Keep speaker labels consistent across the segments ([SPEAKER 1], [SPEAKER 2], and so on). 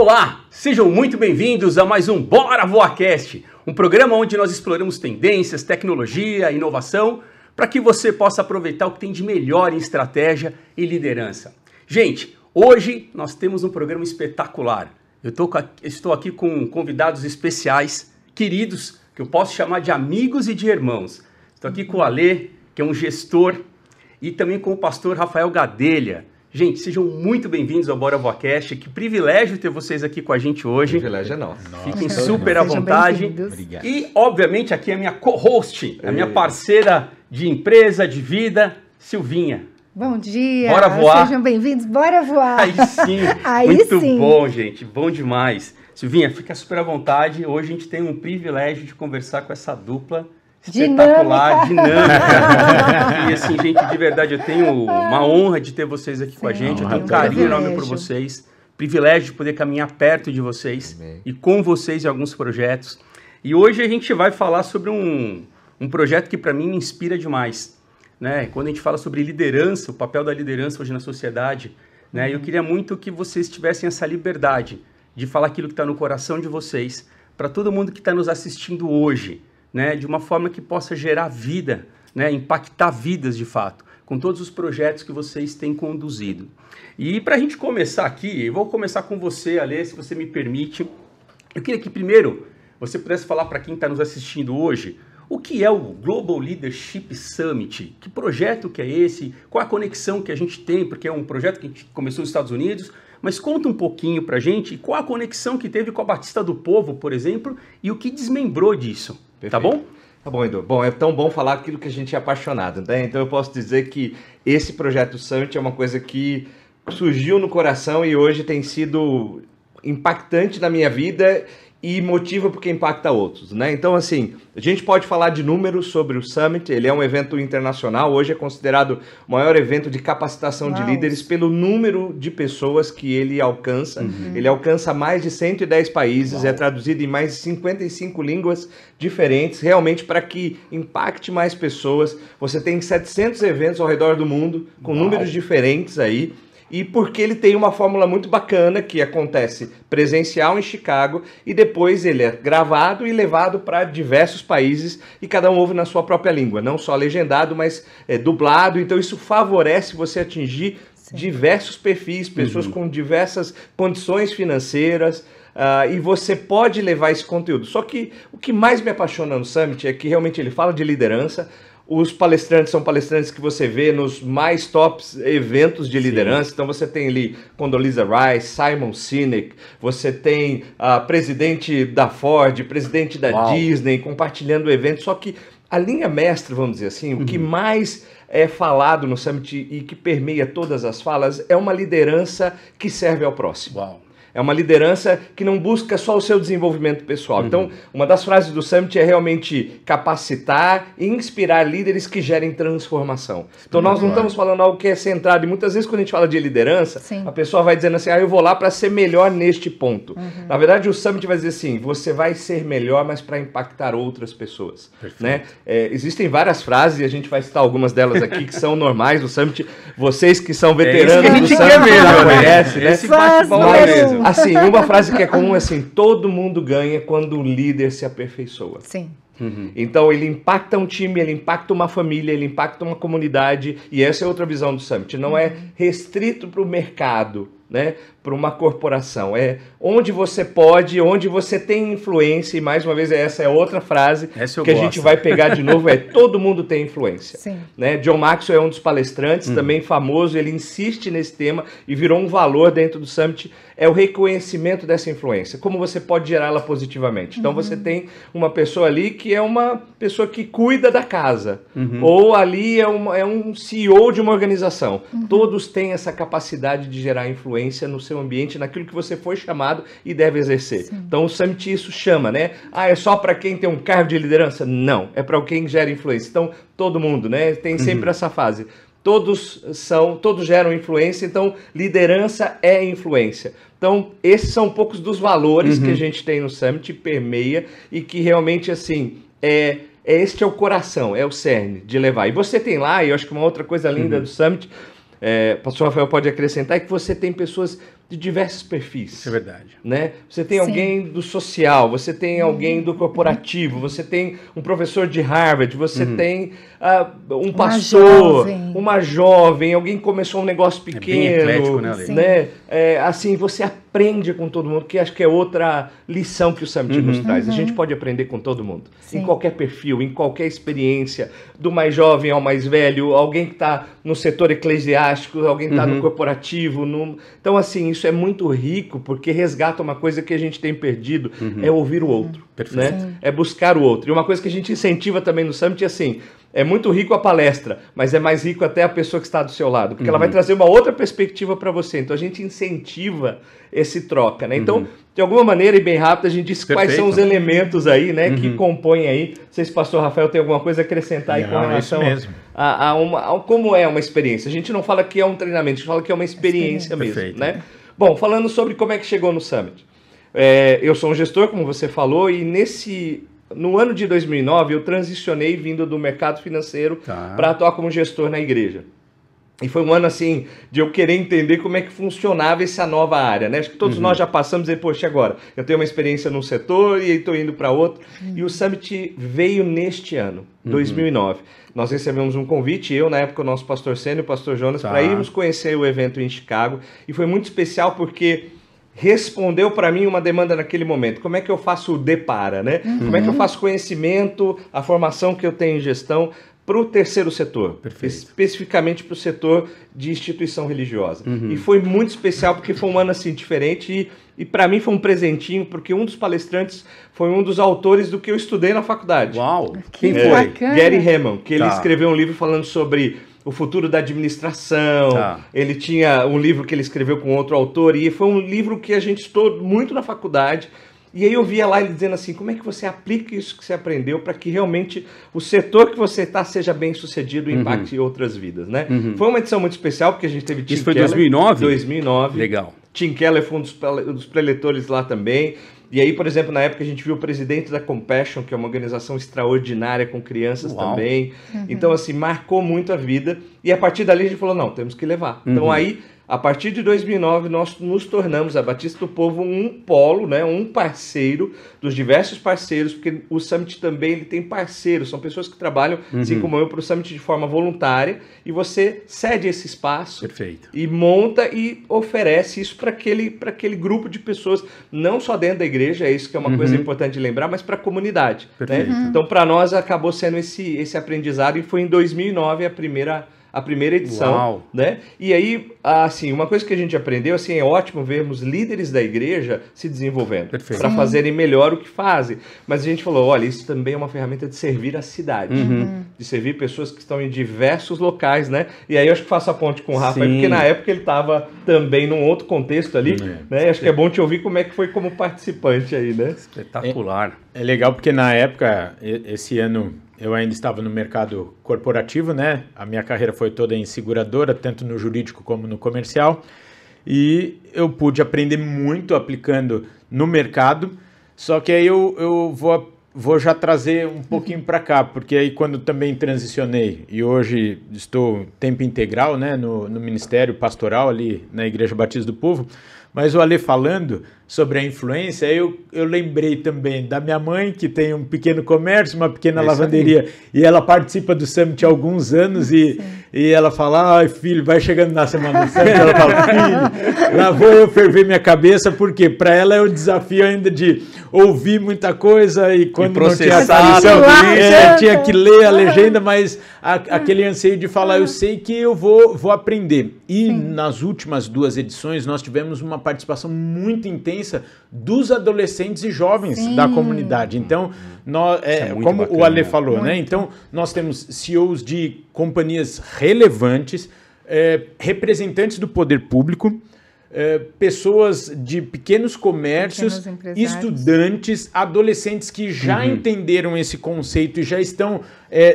[SPEAKER 1] Olá, sejam muito bem-vindos a mais um Bora VoaCast, um programa onde nós exploramos tendências, tecnologia, inovação, para que você possa aproveitar o que tem de melhor em estratégia e liderança. Gente, hoje nós temos um programa espetacular. Eu estou aqui com convidados especiais, queridos, que eu posso chamar de amigos e de irmãos. Estou aqui com o Alê, que é um gestor, e também com o pastor Rafael Gadelha. Gente, sejam muito bem-vindos ao Bora VoaCast. Que privilégio ter vocês aqui com a gente hoje.
[SPEAKER 2] O privilégio é nosso.
[SPEAKER 1] Fiquem super à vontade.
[SPEAKER 3] Obrigado.
[SPEAKER 1] E, obviamente, aqui é a minha co-host, a minha parceira de empresa, de vida, Silvinha.
[SPEAKER 3] Bom dia.
[SPEAKER 1] Bora voar.
[SPEAKER 3] Sejam bem-vindos. Bora voar.
[SPEAKER 1] Aí sim.
[SPEAKER 3] Aí
[SPEAKER 1] muito
[SPEAKER 3] sim.
[SPEAKER 1] bom, gente. Bom demais. Silvinha, fica super à vontade. Hoje a gente tem um privilégio de conversar com essa dupla espetacular, dinâmica. E assim, gente, de verdade, eu tenho uma honra de ter vocês aqui com a gente. Eu tenho um carinho enorme por vocês. Privilégio de poder caminhar perto de vocês. Amém. E com vocês em alguns projetos. E hoje a gente vai falar sobre um projeto que para mim me inspira demais. Né? Quando a gente fala sobre liderança, o papel da liderança hoje na sociedade, né? Eu queria muito que vocês tivessem essa liberdade de falar aquilo que está no coração de vocês para todo mundo que está nos assistindo hoje. Né, de uma forma que possa gerar vida, né, impactar vidas de fato, com todos os projetos que vocês têm conduzido. E para a gente começar aqui, eu vou começar com você, Alê, se você me permite. Eu queria que primeiro você pudesse falar para quem está nos assistindo hoje, o que é o Global Leadership Summit? Que projeto que é esse? Qual a conexão que a gente tem? Porque é um projeto que a gente começou nos Estados Unidos, mas conta um pouquinho para a gente qual a conexão que teve com a Batista do Povo, por exemplo, e o que desmembrou disso. Perfeito. Tá bom?
[SPEAKER 2] Tá bom, Edu. Bom, é tão bom falar aquilo que a gente é apaixonado, né? Então eu posso dizer que esse projeto Summit é uma coisa que surgiu no coração e hoje tem sido impactante na minha vida e motiva porque impacta outros, né? Então, assim, a gente pode falar de números sobre o Summit, ele é um evento internacional, hoje é considerado o maior evento de capacitação de líderes pelo número de pessoas que ele alcança. Ele alcança mais de 110 países, é traduzido em mais de 55 línguas diferentes, realmente para que impacte mais pessoas. Você tem 700 eventos ao redor do mundo, com números diferentes aí. E porque ele tem uma fórmula muito bacana que acontece presencial em Chicago e depois ele é gravado e levado para diversos países e cada um ouve na sua própria língua, não só legendado, mas dublado. Então isso favorece você atingir diversos perfis, pessoas com diversas condições financeiras. E você pode levar esse conteúdo. Só que o que mais me apaixona no Summit é que realmente ele fala de liderança. Os palestrantes são palestrantes que você vê nos mais tops eventos de liderança. Então você tem ali Condoleezza Rice, Simon Sinek, você tem a presidente da Ford, presidente da Disney, compartilhando o evento. Só que a linha mestra, vamos dizer assim, o que mais é falado no Summit e que permeia todas as falas é uma liderança que serve ao próximo. É uma liderança que não busca só o seu desenvolvimento pessoal. Então, uma das frases do Summit é realmente capacitar e inspirar líderes que gerem transformação. Então, nós não estamos falando algo que é centrado. E muitas vezes, quando a gente fala de liderança, a pessoa vai dizendo assim, eu vou lá para ser melhor neste ponto. Na verdade, o Summit vai dizer assim, você vai ser melhor, mas para impactar outras pessoas. Né? Existem várias frases, e a gente vai citar algumas delas aqui, que são normais do Summit. Vocês que são veteranos do Summit já conhecem, né?
[SPEAKER 1] Esse bate-bola mesmo.
[SPEAKER 2] Assim, uma frase que é comum é assim, todo mundo ganha quando o líder se aperfeiçoa.
[SPEAKER 3] Sim.
[SPEAKER 2] Então ele impacta um time, ele impacta uma família, ele impacta uma comunidade, e essa é outra visão do Summit. Não é restrito para o mercado, né, para uma corporação. É onde você pode, onde você tem influência, e mais uma vez essa é outra frase que a gente vai pegar de novo, todo mundo tem influência. Né? John Maxwell é um dos palestrantes, também famoso, ele insiste nesse tema e virou um valor dentro do Summit, é o reconhecimento dessa influência, como você pode gerá-la positivamente. Então você tem uma pessoa ali que é uma pessoa que cuida da casa, ou ali é um CEO de uma organização. Todos têm essa capacidade de gerar influência no seu ambiente, naquilo que você foi chamado e deve exercer. Então o Summit isso chama, né? É só para quem tem um cargo de liderança? Não, é para quem gera influência. Então todo mundo, né? Tem sempre essa fase. Todos geram influência, então liderança é influência. Então, esses são poucos dos valores que a gente tem no Summit, permeia, e que realmente, assim, este é o coração, é o cerne de levar. E você tem lá, e eu acho que uma outra coisa linda do Summit, o pastor Rafael pode acrescentar, é que você tem pessoas de diversos perfis.
[SPEAKER 1] Isso é verdade.
[SPEAKER 2] Né? Você tem alguém do social, você tem alguém do corporativo, você tem um professor de Harvard, você tem um pastor, uma jovem, alguém que começou um negócio pequeno.
[SPEAKER 1] É bem eclético, né, Ale?
[SPEAKER 2] Né? Assim, você aprende com todo mundo, que acho que é outra lição que o Summit nos traz. A gente pode aprender com todo mundo, em qualquer perfil, em qualquer experiência, do mais jovem ao mais velho, alguém que está no setor eclesiástico, alguém que está no corporativo. Então, assim, isso é muito rico, porque resgata uma coisa que a gente tem perdido, é ouvir o outro. Né? É buscar o outro. E uma coisa que a gente incentiva também no Summit é assim, é muito rico a palestra, mas é mais rico até a pessoa que está do seu lado, porque ela vai trazer uma outra perspectiva para você. Então a gente incentiva esse troca, né? Então, de alguma maneira, e bem rápido, a gente diz quais são os elementos aí, né, que compõem aí. Não sei se o pastor Rafael tem alguma coisa a acrescentar aí com relação a como é uma experiência. A gente não fala que é um treinamento, a gente fala que é uma experiência mesmo, né? Bom, falando sobre como é que chegou no Summit. Eu sou um gestor, como você falou, e no ano de 2009 eu transicionei vindo do mercado financeiro para atuar como gestor na igreja. E foi um ano assim de eu querer entender como é que funcionava essa nova área, né? Acho que todos nós já passamos e poxa, agora eu tenho uma experiência num setor e estou indo para outro. E o Summit veio neste ano, 2009. Nós recebemos um convite, eu na época o nosso pastor Sênio e o pastor Jonas, para irmos conhecer o evento em Chicago. E foi muito especial porque respondeu para mim uma demanda naquele momento. Como é que eu faço o depara, né? Como é que eu faço conhecimento, a formação que eu tenho em gestão para o terceiro setor, especificamente para o setor de instituição religiosa. E foi muito especial porque foi um ano assim diferente e para mim foi um presentinho porque um dos palestrantes foi um dos autores do que eu estudei na faculdade.
[SPEAKER 1] Uau!
[SPEAKER 3] Quem foi?
[SPEAKER 2] Gary Hamon, que ele escreveu um livro falando sobre o futuro da administração. Ele tinha um livro que ele escreveu com outro autor e foi um livro que a gente estudou muito na faculdade. E aí eu via lá ele dizendo assim, como é que você aplica isso que você aprendeu para que realmente o setor que você está seja bem sucedido e impacte outras vidas, né? Foi uma edição muito especial porque a gente teve
[SPEAKER 1] Tim Keller. Isso foi 2009?
[SPEAKER 2] 2009.
[SPEAKER 1] Legal.
[SPEAKER 2] Tim Keller foi um dos preletores lá também. E aí, por exemplo, na época a gente viu o presidente da Compassion, que é uma organização extraordinária com crianças também. Então, assim, marcou muito a vida. E a partir dali a gente falou, não, temos que levar. Então aí, a partir de 2009, nós nos tornamos, a Batista do Povo, um polo, né, um parceiro dos diversos parceiros, porque o Summit também ele tem parceiros, são pessoas que trabalham, assim como eu, para o Summit de forma voluntária, e você cede esse espaço e monta e oferece isso para aquele grupo de pessoas, não só dentro da igreja, é isso que é uma coisa importante de lembrar, mas para a comunidade. Né? Então, para nós, acabou sendo esse aprendizado, e foi em 2009 a primeira edição, né? E aí, assim, uma coisa que a gente aprendeu, assim, é ótimo vermos líderes da igreja se desenvolvendo para fazerem melhor o que fazem. Mas a gente falou, olha, isso também é uma ferramenta de servir a cidade, de servir pessoas que estão em diversos locais, né? E aí eu acho que faço a ponte com o Rafa, porque na época ele estava também num outro contexto ali, né? Acho que é bom te ouvir como é que foi como participante aí, né?
[SPEAKER 1] Espetacular.
[SPEAKER 4] É legal porque na época, esse ano, eu ainda estava no mercado corporativo, né? A minha carreira foi toda em seguradora, tanto no jurídico como no comercial. E eu pude aprender muito aplicando no mercado. Só que aí eu vou já trazer um pouquinho para cá, porque aí quando também transicionei e hoje estou tempo integral, né, no ministério pastoral ali na Igreja Batista do Povo, mas o Ale falando sobre a influência, eu lembrei também da minha mãe, que tem um pequeno comércio, uma pequena lavanderia, e ela participa do Summit há alguns anos, e ela fala, ai filho, vai chegando na semana do Summit, ela fala, filho, lá vou eu ferver minha cabeça, porque para ela é o desafio ainda de ouvir muita coisa, e quando não tinha tradução, tinha que ler a legenda, mas aquele anseio de falar, eu sei que eu vou aprender. E nas últimas 2 edições, nós tivemos uma participação muito intensa dos adolescentes e jovens da comunidade. Então, como bacana, o Ale falou, né? Então, nós temos CEOs de companhias relevantes, representantes do poder público, pessoas de pequenos comércios, estudantes, adolescentes que já entenderam esse conceito e já estão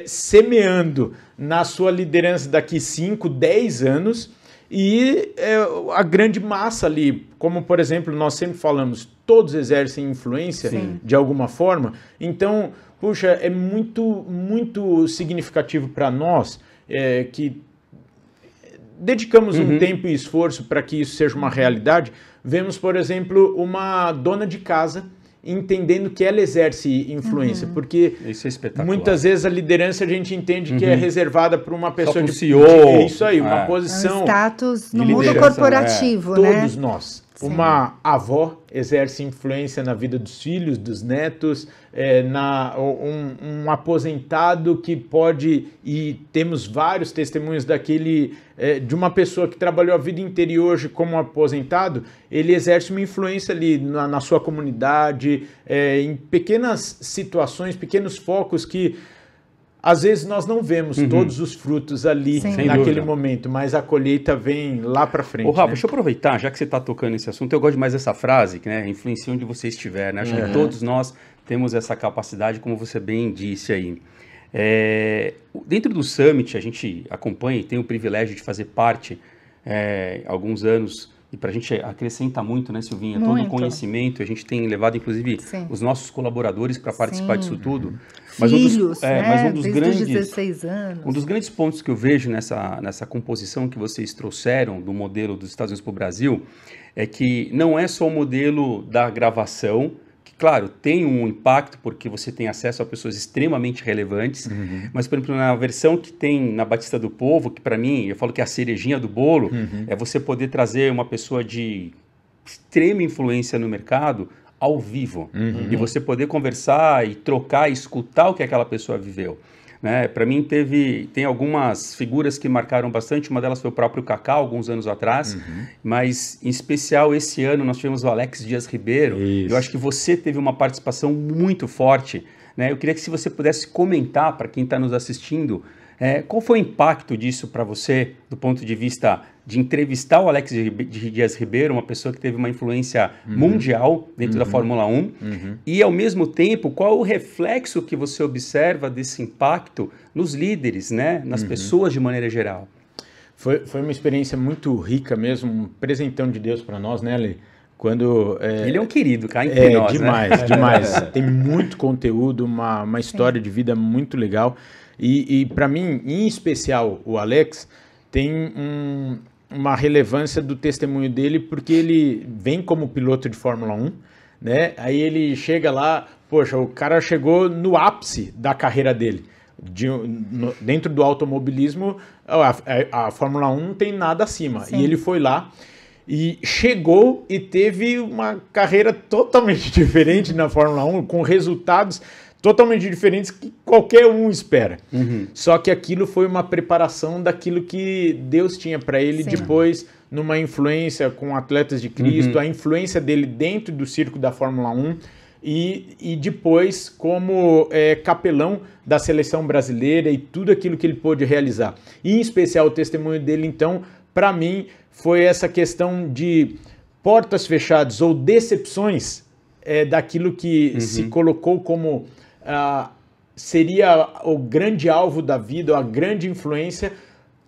[SPEAKER 4] semeando na sua liderança daqui 5, 10 anos. E a grande massa ali, como por exemplo, nós sempre falamos, todos exercem influência de alguma forma. Então, puxa, é muito, muito significativo para nós que dedicamos um tempo e esforço para que isso seja uma realidade, vemos, por exemplo, uma dona de casa entendendo que ela exerce influência, porque
[SPEAKER 1] Isso é espetacular.
[SPEAKER 4] muitas vezes a liderança a gente entende que é reservada para uma pessoa
[SPEAKER 1] pro CEO.
[SPEAKER 4] isso aí, uma
[SPEAKER 3] É um
[SPEAKER 4] posição.
[SPEAKER 3] status no
[SPEAKER 1] de
[SPEAKER 3] mundo
[SPEAKER 1] liderança,
[SPEAKER 3] corporativo, né?
[SPEAKER 4] Todos nós. Uma avó exerce influência na vida dos filhos, dos netos, um aposentado que pode, e temos vários testemunhos de uma pessoa que trabalhou a vida inteira e hoje como aposentado, ele exerce uma influência ali na sua comunidade, em pequenas situações, pequenos focos que às vezes nós não vemos todos os frutos ali
[SPEAKER 3] Sem
[SPEAKER 4] naquele
[SPEAKER 1] dúvida.
[SPEAKER 4] momento, mas a colheita vem lá para frente.
[SPEAKER 1] Ô, Rafa,
[SPEAKER 4] né?
[SPEAKER 1] deixa eu aproveitar, já que você está tocando nesse assunto, eu gosto demais dessa frase, que né, influencia onde você estiver, né? Acho que todos nós temos essa capacidade, como você bem disse aí. Dentro do Summit, a gente acompanha e tem o privilégio de fazer parte há alguns anos, e para a gente acrescenta muito, né, Silvinha? Todo o
[SPEAKER 3] Muito.
[SPEAKER 1] conhecimento, a gente tem levado, inclusive,
[SPEAKER 3] Sim.
[SPEAKER 1] os nossos colaboradores para participar
[SPEAKER 3] Sim.
[SPEAKER 1] disso tudo.
[SPEAKER 3] Filhos, né?
[SPEAKER 1] Mas um dos
[SPEAKER 3] Desde
[SPEAKER 1] grandes...
[SPEAKER 3] os 16 anos.
[SPEAKER 1] Um dos grandes pontos que eu vejo nessa composição que vocês trouxeram do modelo dos Estados Unidos para o Brasil é que não é só o modelo da gravação, que, claro, tem um impacto porque você tem acesso a pessoas extremamente relevantes, mas, por exemplo, na versão que tem na Batista do Povo, que para mim, eu falo que é a cerejinha do bolo, é você poder trazer uma pessoa de extrema influência no mercado ao vivo, e você poder conversar e trocar, e escutar o que aquela pessoa viveu. Né? Para mim tem algumas figuras que marcaram bastante, uma delas foi o próprio Kaká, alguns anos atrás, mas em especial esse ano nós tivemos o Alex Dias Ribeiro.
[SPEAKER 4] Isso.
[SPEAKER 1] Eu acho que você teve uma participação muito forte, né? Eu queria que se você pudesse comentar para quem está nos assistindo, qual foi o impacto disso para você, do ponto de vista de entrevistar o Alex Dias Ribeiro, uma pessoa que teve uma influência mundial dentro da Fórmula 1, e ao mesmo tempo, qual o reflexo que você observa desse impacto nos líderes, né? Nas pessoas de maneira geral?
[SPEAKER 4] Foi uma experiência muito rica mesmo, um presentão de Deus para nós, né, Lê? Quando,
[SPEAKER 1] Ele é um querido, cá entre nós,
[SPEAKER 4] demais,
[SPEAKER 1] né?
[SPEAKER 4] demais. Tem muito conteúdo, uma história de vida muito legal. E para mim, em especial, o Alex tem uma relevância do testemunho dele, porque ele vem como piloto de Fórmula 1, né? Aí ele chega lá, poxa, o cara chegou no ápice da carreira dele. Dentro do automobilismo, a Fórmula 1 não tem nada acima.
[SPEAKER 3] Sim.
[SPEAKER 4] E ele foi lá e chegou e teve uma carreira totalmente diferente na Fórmula 1, com resultados totalmente diferentes que qualquer um espera. Só que aquilo foi uma preparação daquilo que Deus tinha para ele. Sim. Depois, numa influência com atletas de Cristo, a influência dele dentro do circo da Fórmula 1 e depois como capelão da seleção brasileira e tudo aquilo que ele pôde realizar. E, em especial, o testemunho dele, então, para mim, foi essa questão de portas fechadas ou decepções daquilo que se colocou como seria o grande alvo da vida, ou a grande influência,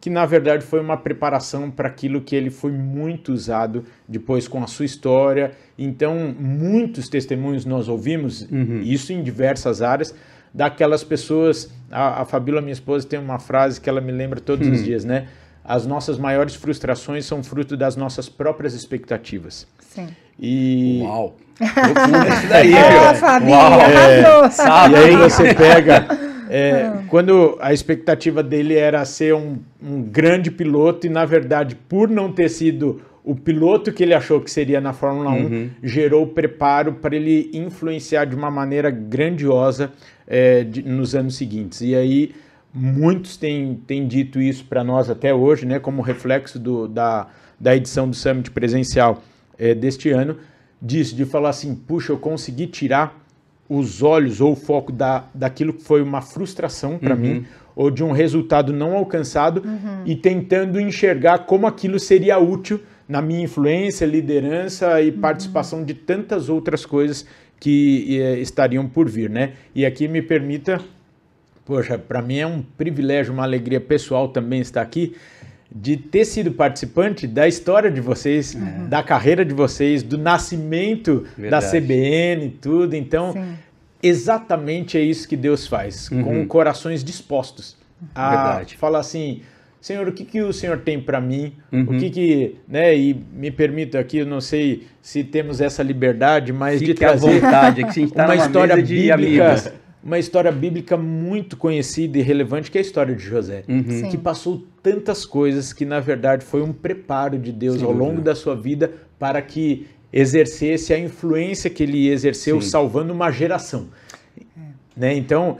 [SPEAKER 4] que na verdade foi uma preparação para aquilo que ele foi muito usado depois com a sua história. Então, muitos testemunhos nós ouvimos, isso em diversas áreas, daquelas pessoas. A Fabíola, minha esposa, tem uma frase que ela me lembra todos os dias, né? As nossas maiores frustrações são fruto das nossas próprias expectativas.
[SPEAKER 3] Sim.
[SPEAKER 1] Uau! Profundo isso daí, viu?
[SPEAKER 3] Fabi,
[SPEAKER 1] Uau!
[SPEAKER 3] arrasou.
[SPEAKER 4] E aí você pega... quando a expectativa dele era ser um grande piloto e, na verdade, por não ter sido o piloto que ele achou que seria na Fórmula 1, gerou preparo para ele influenciar de uma maneira grandiosa nos anos seguintes. E aí muitos têm dito isso para nós até hoje, né, como reflexo da edição do Summit presencial deste ano, disso, de falar assim, puxa, eu consegui tirar os olhos ou o foco daquilo que foi uma frustração para mim, ou de um resultado não alcançado, e tentando enxergar como aquilo seria útil na minha influência, liderança e participação de tantas outras coisas que estariam por vir, né? E aqui me permita, poxa, para mim é um privilégio, uma alegria pessoal também estar aqui, de ter sido participante da história de vocês, da carreira de vocês, do nascimento da CBN e tudo. Então, exatamente é isso que Deus faz, com corações dispostos a falar assim, Senhor, o que o Senhor tem para mim? O que, né? E me permita aqui, eu não sei se temos essa liberdade, mas
[SPEAKER 1] Fique
[SPEAKER 4] de trazer
[SPEAKER 1] à vontade, é que a gente tá
[SPEAKER 4] uma
[SPEAKER 1] numa
[SPEAKER 4] história
[SPEAKER 1] mesa de
[SPEAKER 4] bíblica,
[SPEAKER 1] amigos.
[SPEAKER 4] uma história bíblica muito conhecida e relevante, que é a história de José, que passou tantas coisas que na verdade foi um preparo de Deus
[SPEAKER 1] Sem
[SPEAKER 4] ao
[SPEAKER 1] dúvida.
[SPEAKER 4] longo da sua vida para que exercesse a influência que ele exerceu,
[SPEAKER 1] Sim.
[SPEAKER 4] salvando uma geração. Né? Então,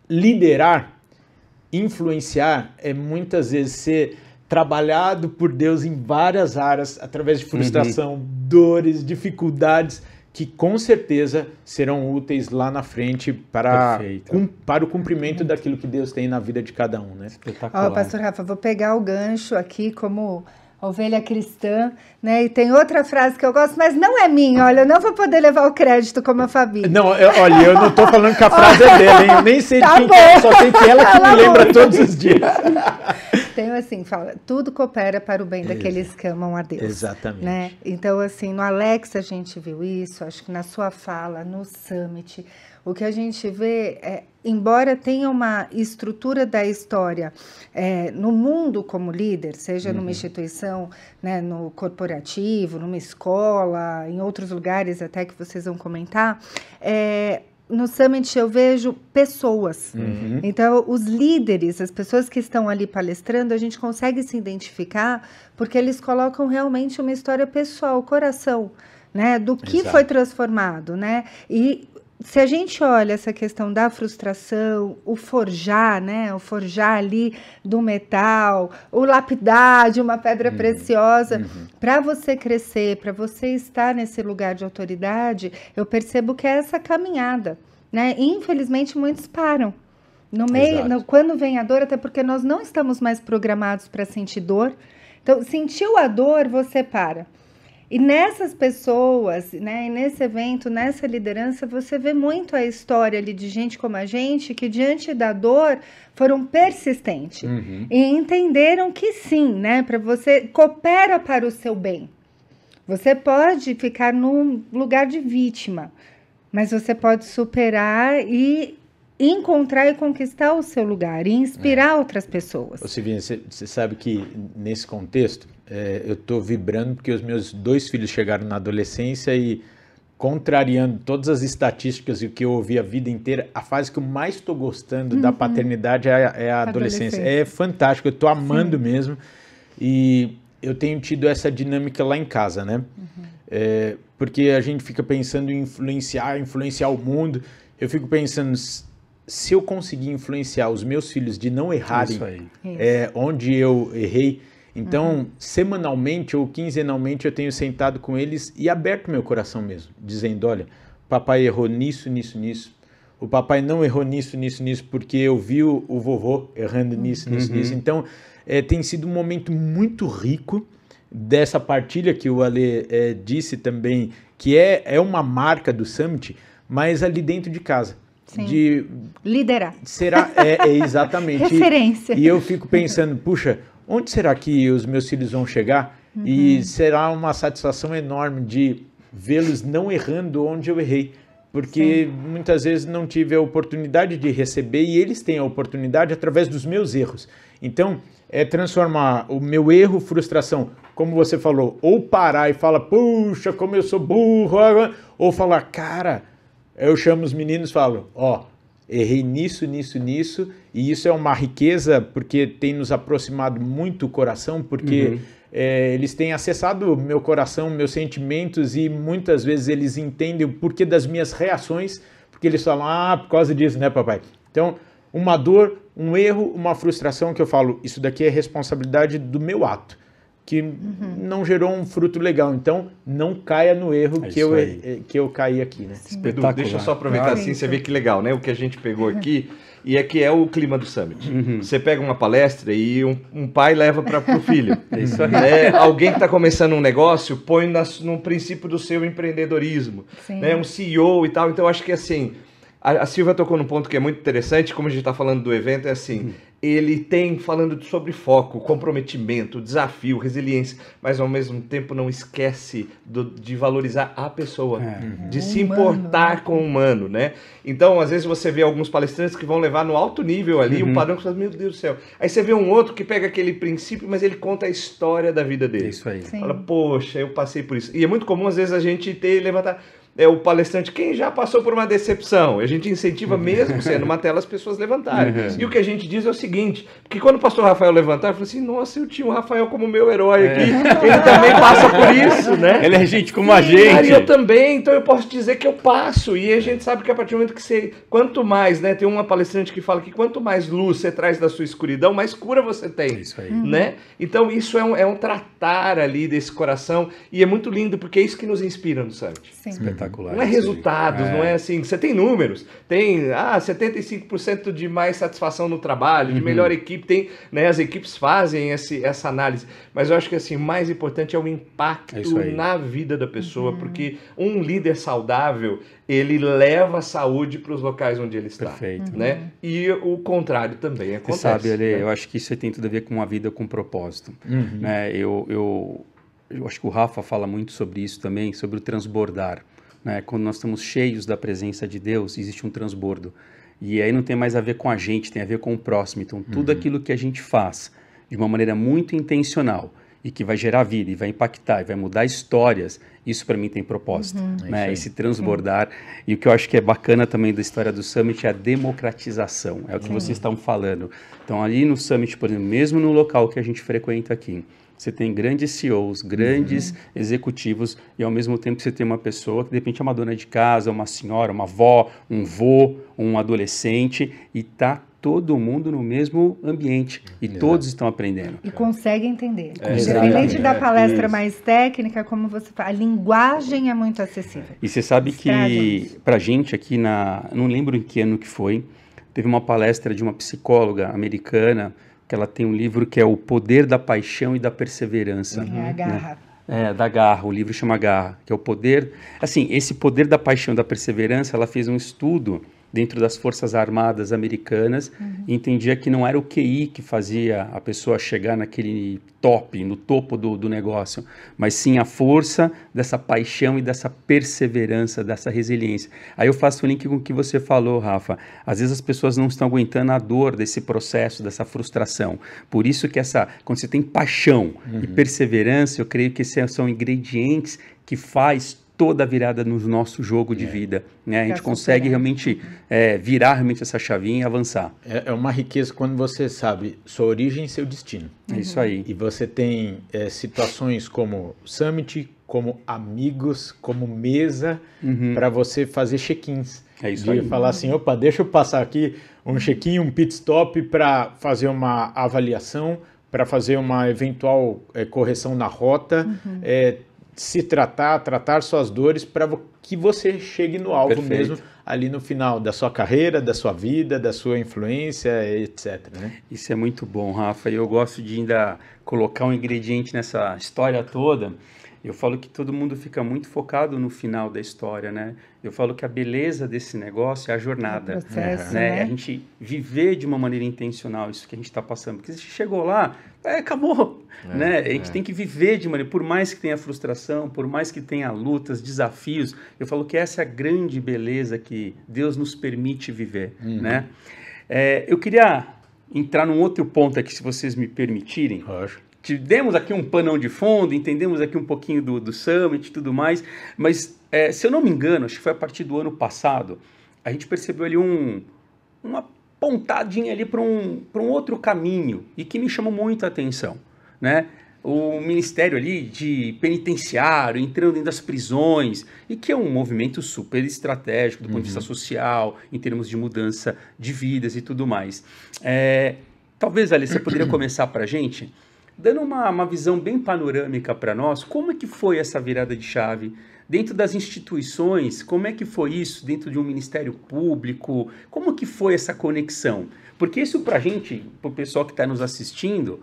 [SPEAKER 4] liderar, influenciar é muitas vezes ser trabalhado por Deus em várias áreas, através de frustração, dores, dificuldades, que com certeza serão úteis lá na frente para o cumprimento daquilo que Deus tem na vida de cada um, né?
[SPEAKER 1] Espetacular.
[SPEAKER 3] Ó, Pastor Rafa, vou pegar o gancho aqui como ovelha cristã, né? E tem outra frase que eu gosto, mas não é minha, olha, eu não vou poder levar o crédito como a Fabi.
[SPEAKER 4] Não, olha, eu não estou falando que a frase é dela, hein? Eu nem sei de
[SPEAKER 3] Tá
[SPEAKER 4] quem
[SPEAKER 3] bom.
[SPEAKER 4] que é, só sei que ela que
[SPEAKER 3] Ela
[SPEAKER 4] me lembra
[SPEAKER 3] muito.
[SPEAKER 4] todos os dias.
[SPEAKER 3] Tem assim, fala, tudo coopera para o bem daqueles que amam a Deus.
[SPEAKER 4] Exatamente.
[SPEAKER 3] Né? Então, assim, no Alex a gente viu isso, acho que na sua fala, no Summit, o que a gente vê é, embora tenha uma estrutura da história no mundo como líder, seja numa instituição, né, no corporativo, numa escola, em outros lugares até que vocês vão comentar, no Summit eu vejo pessoas. Então, os líderes, as pessoas que estão ali palestrando, a gente consegue se identificar porque eles colocam realmente uma história pessoal, o coração, né, do que
[SPEAKER 4] Exato.
[SPEAKER 3] foi transformado, né? E se a gente olha essa questão da frustração, o forjar, né, o forjar ali do metal, o lapidar de uma pedra preciosa, para você crescer, para você estar nesse lugar de autoridade, eu percebo que é essa caminhada, né? Infelizmente, muitos param. No meio, quando vem a dor, até porque nós não estamos mais programados para sentir dor. Então, sentiu a dor, você para. E nessas pessoas, né, e nesse evento, nessa liderança, você vê muito a história ali de gente como a gente, que diante da dor foram persistentes e entenderam que sim, né, para você coopera para o seu bem. Você pode ficar num lugar de vítima, mas você pode superar e encontrar e conquistar o seu lugar e inspirar outras pessoas.
[SPEAKER 4] Ô, Silvinha, você sabe que nesse contexto eu estou vibrando porque os meus 2 filhos chegaram na adolescência e, contrariando todas as estatísticas e o que eu ouvi a vida inteira, a fase que eu mais estou gostando da paternidade é a adolescência. É fantástico, eu estou amando mesmo e eu tenho tido essa dinâmica lá em casa, né? Porque a gente fica pensando em influenciar o mundo. Eu fico pensando, se eu conseguir influenciar os meus filhos de não errarem onde eu errei, então, semanalmente ou quinzenalmente eu tenho sentado com eles e aberto meu coração mesmo, dizendo, olha, papai errou nisso, nisso, nisso. O papai não errou nisso, nisso, nisso, porque eu vi o vovô errando nisso, nisso, nisso. Então, tem sido um momento muito rico dessa partilha que o Ale disse também, que é uma marca do Summit, mas ali dentro de casa.
[SPEAKER 3] Sim.
[SPEAKER 4] De
[SPEAKER 3] liderar.
[SPEAKER 4] Será? Exatamente.
[SPEAKER 3] Referência.
[SPEAKER 4] E eu fico pensando, puxa, onde será que os meus filhos vão chegar? E será uma satisfação enorme de vê-los não errando onde eu errei. Porque muitas vezes não tive a oportunidade de receber e eles têm a oportunidade através dos meus erros. Então, é transformar o meu erro, frustração, como você falou, ou parar e falar, puxa, como eu sou burro, ou falar, cara, eu chamo os meninos e falo, errei nisso, nisso, nisso, e isso é uma riqueza porque tem nos aproximado muito o coração, porque eles têm acessado meu coração, meus sentimentos, e muitas vezes eles entendem o porquê das minhas reações, porque eles falam, por causa disso, né, papai? Então, uma dor, um erro, uma frustração que eu falo, isso daqui é responsabilidade do meu ato, que não gerou um fruto legal. Então, não caia no erro que eu caí aqui, né?
[SPEAKER 2] Edu, deixa eu só aproveitar assim, você vê que legal, né? O que a gente pegou aqui, e é que é o clima do Summit. Você pega uma palestra e um pai leva para o filho.
[SPEAKER 1] Isso aí.
[SPEAKER 2] Alguém que está começando um negócio, põe no princípio do seu empreendedorismo. Né? Um CEO e tal. Então, acho que assim, a Silvia tocou num ponto que é muito interessante, como a gente está falando do evento, é assim, ele tem falando sobre foco, comprometimento, desafio, resiliência, mas ao mesmo tempo não esquece de valorizar a pessoa, de se importar com o humano, né? Então, às vezes você vê alguns palestrantes que vão levar no alto nível ali, um padrão que você fala, meu Deus do céu. Aí você vê um outro que pega aquele princípio, mas ele conta a história da vida dele.
[SPEAKER 1] Isso aí.
[SPEAKER 2] Fala, poxa, eu passei por isso. E é muito comum, às vezes, a gente levantar... o palestrante, quem já passou por uma decepção? A gente incentiva mesmo sendo uma tela as pessoas levantarem. E o que a gente diz é o seguinte, porque quando o pastor Rafael levantar, eu falei assim, nossa, eu tinha o Rafael como meu herói aqui, ele também passa por isso, né?
[SPEAKER 1] Ele é gente como a gente.
[SPEAKER 2] E eu também, então eu posso dizer que eu passo, e a gente sabe que a partir do momento que você, quanto mais, né, tem uma palestrante que fala que quanto mais luz você traz da sua escuridão, mais cura você tem.
[SPEAKER 1] Isso aí.
[SPEAKER 2] Né? Então isso é um tratar ali desse coração, e é muito lindo, porque é isso que nos inspira no Summit.
[SPEAKER 3] Sim.
[SPEAKER 1] Espetacular.
[SPEAKER 2] Não é resultados, não é assim, você tem números, tem 75% de mais satisfação no trabalho, de melhor equipe, tem, né, as equipes fazem essa análise, mas eu acho que assim, o mais importante é o impacto na vida da pessoa, porque um líder saudável, ele leva a saúde para os locais onde ele está.
[SPEAKER 1] Perfeito.
[SPEAKER 2] Né? E o contrário também acontece.
[SPEAKER 1] Você sabe, Ale,
[SPEAKER 2] né?
[SPEAKER 1] eu acho que isso tem tudo a ver com uma vida com propósito. Né? Eu acho que o Rafa fala muito sobre isso também, sobre o transbordar. Né? Quando nós estamos cheios da presença de Deus, existe um transbordo. E aí não tem mais a ver com a gente, tem a ver com o próximo. Então, tudo aquilo que a gente faz de uma maneira muito intencional e que vai gerar vida, e vai impactar, e vai mudar histórias, isso para mim tem propósito. Né? Esse transbordar. E o que eu acho que é bacana também da história do Summit é a democratização. É o que vocês estão falando. Então, ali no Summit, por exemplo, mesmo no local que a gente frequenta aqui, você tem grandes CEOs, grandes executivos, e ao mesmo tempo você tem uma pessoa que de repente é uma dona de casa, uma senhora, uma avó, um vô, um adolescente, e está todo mundo no mesmo ambiente, e todos estão aprendendo.
[SPEAKER 3] E consegue entender. Independente da palestra mais técnica, como você fala, a linguagem é muito acessível.
[SPEAKER 1] E você sabe que pra gente aqui não lembro em que ano que foi, teve uma palestra de uma psicóloga americana, que ela tem um livro que é O Poder da Paixão e da Perseverança.
[SPEAKER 3] É a Garra.
[SPEAKER 1] Né? Da Garra, o livro chama Garra, que é o poder... Assim, esse poder da paixão e da perseverança, ela fez um estudo dentro das Forças Armadas Americanas e entendia que não era o QI que fazia a pessoa chegar naquele no topo do negócio, mas sim a força dessa paixão e dessa perseverança, dessa resiliência. Aí eu faço o link com o que você falou, Rafa. Às vezes as pessoas não estão aguentando a dor desse processo, dessa frustração. Por isso que quando você tem paixão e perseverança, eu creio que esses são ingredientes que faz toda a virada no nosso jogo de vida, né? A gente consegue realmente virar realmente essa chavinha e avançar.
[SPEAKER 4] É uma riqueza quando você sabe sua origem e seu destino.
[SPEAKER 1] É isso aí.
[SPEAKER 4] E você tem situações como Summit, como amigos, como mesa, para você fazer check-ins.
[SPEAKER 1] É isso aí.
[SPEAKER 4] Falar assim, opa, deixa eu passar aqui um check-in, um pit stop para fazer uma avaliação, para fazer uma eventual correção na rota, se tratar suas dores para que você chegue no alvo mesmo ali no final da sua carreira, da sua vida, da sua influência, etc. Né?
[SPEAKER 1] Isso é muito bom, Rafa. E eu gosto de ainda colocar um ingrediente nessa história toda. Eu falo que todo mundo fica muito focado no final da história, né? Eu falo que a beleza desse negócio é a jornada,
[SPEAKER 3] processo,
[SPEAKER 1] né? A gente viver de uma maneira intencional isso que a gente está passando. Porque se chegou lá, acabou, né? A gente tem que viver de maneira, por mais que tenha frustração, por mais que tenha lutas, desafios, eu falo que essa é a grande beleza que Deus nos permite viver, né? Eu queria entrar num outro ponto aqui, se vocês me permitirem.
[SPEAKER 4] Acho.
[SPEAKER 1] Demos aqui um panão de fundo, entendemos aqui um pouquinho do Summit e tudo mais, mas se eu não me engano, acho que foi a partir do ano passado, a gente percebeu ali uma pontadinha ali para um outro caminho e que me chamou muito a atenção, né? O Ministério ali de Penitenciário, entrando dentro das prisões, e que é um movimento super estratégico do ponto de vista social, em termos de mudança de vidas e tudo mais. Talvez, Alice, você poderia começar para a gente dando uma visão bem panorâmica para nós, como é que foi essa virada de chave dentro das instituições, como é que foi isso dentro de um ministério público, como que foi essa conexão? Porque isso para a gente, para o pessoal que está nos assistindo,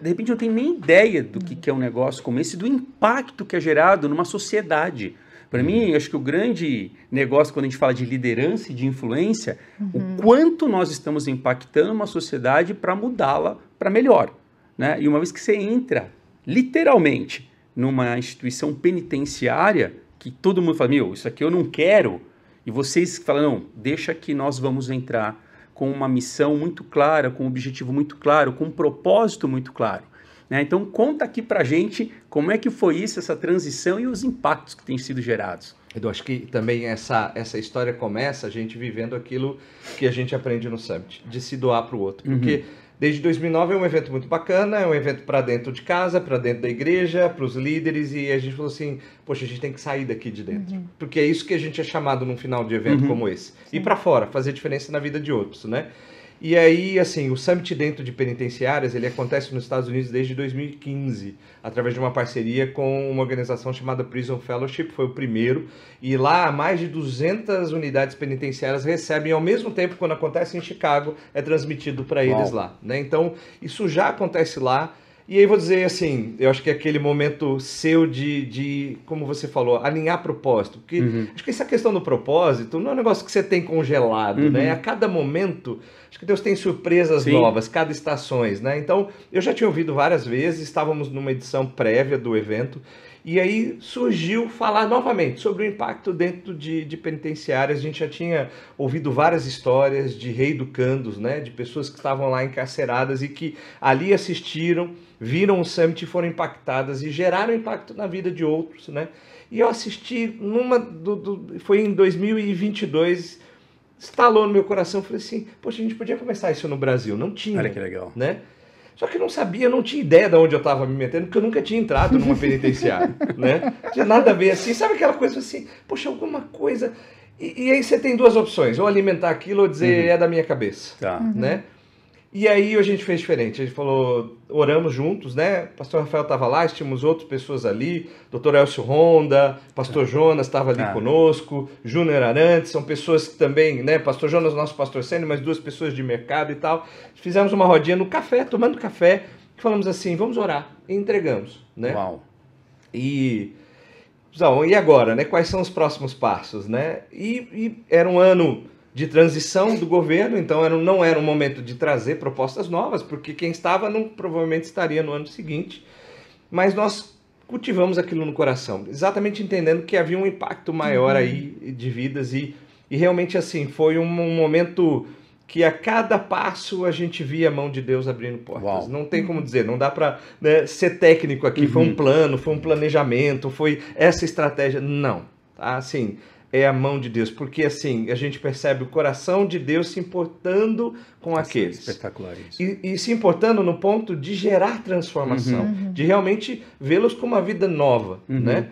[SPEAKER 1] de repente não tem nem ideia do que é um negócio como esse, do impacto que é gerado numa sociedade. Para mim, acho que o grande negócio quando a gente fala de liderança e de influência, o quanto nós estamos impactando uma sociedade para mudá-la para melhor, né? E uma vez que você entra, literalmente, numa instituição penitenciária, que todo mundo fala, meu, isso aqui eu não quero, e vocês falam, não, deixa que nós vamos entrar com uma missão muito clara, com um objetivo muito claro, com um propósito muito claro. Né? Então, conta aqui pra gente como é que foi isso, essa transição e os impactos que têm sido gerados.
[SPEAKER 2] Eu acho que também essa história começa a gente vivendo aquilo que a gente aprende no Summit, de se doar para o outro. Porque desde 2009 é um evento muito bacana, é um evento para dentro de casa, para dentro da igreja, para os líderes, e a gente falou assim, poxa, a gente tem que sair daqui de dentro. Porque é isso que a gente é chamado num final de evento como esse. Ir para fora, fazer diferença na vida de outros, né? E aí, assim, o Summit dentro de penitenciárias, ele acontece nos Estados Unidos desde 2015, através de uma parceria com uma organização chamada Prison Fellowship, foi o primeiro, e lá mais de 200 unidades penitenciárias recebem ao mesmo tempo, quando acontece em Chicago, é transmitido para eles lá, né? Então, isso já acontece lá. E aí vou dizer assim, eu acho que é aquele momento seu de como você falou, alinhar propósito. Porque acho que essa questão do propósito não é um negócio que você tem congelado, né? A cada momento, acho que Deus tem surpresas novas, cada estações, né? Então, eu já tinha ouvido várias vezes, estávamos numa edição prévia do evento, e aí surgiu falar novamente sobre o impacto dentro de penitenciárias. A gente já tinha ouvido várias histórias de reeducandos, né? De pessoas que estavam lá encarceradas e que ali assistiram, viram o Summit e foram impactadas e geraram impacto na vida de outros, né? E eu assisti foi em 2022, estalou no meu coração, falei assim, poxa, a gente podia começar isso no Brasil, não tinha.
[SPEAKER 1] Olha que legal.
[SPEAKER 2] Né? Só que eu não sabia, não tinha ideia de onde eu estava me metendo, porque eu nunca tinha entrado numa penitenciária, né? Não tinha nada a ver assim, sabe aquela coisa assim, poxa, alguma coisa... E aí você tem duas opções, ou alimentar aquilo ou dizer é da minha cabeça, né? E aí a gente fez diferente, a gente falou, oramos juntos, né? Pastor Rafael estava lá, tínhamos outras pessoas ali, Dr. Elcio Honda, Pastor Jonas estava ali conosco, Júnior Arantes, são pessoas que também, né? Pastor Jonas, nosso pastor sênior, mas duas pessoas de mercado e tal. Fizemos uma rodinha no café, tomando café, e falamos assim, vamos orar, e entregamos, né?
[SPEAKER 1] Uau!
[SPEAKER 2] E agora, né? Quais são os próximos passos, né? E era um ano de transição do governo, então não era um momento de trazer propostas novas, porque quem estava provavelmente estaria no ano seguinte, mas nós cultivamos aquilo no coração, exatamente entendendo que havia um impacto maior aí de vidas e realmente assim, foi um momento que a cada passo a gente via a mão de Deus abrindo portas. Uau. Não tem como dizer, não dá para ser técnico aqui, foi um plano, foi um planejamento, foi essa estratégia, não, tá? Assim, é a mão de Deus, porque assim, a gente percebe o coração de Deus se importando com aqueles.
[SPEAKER 1] Espetacular isso.
[SPEAKER 2] E se importando no ponto de gerar transformação, de realmente vê-los com uma vida nova, né?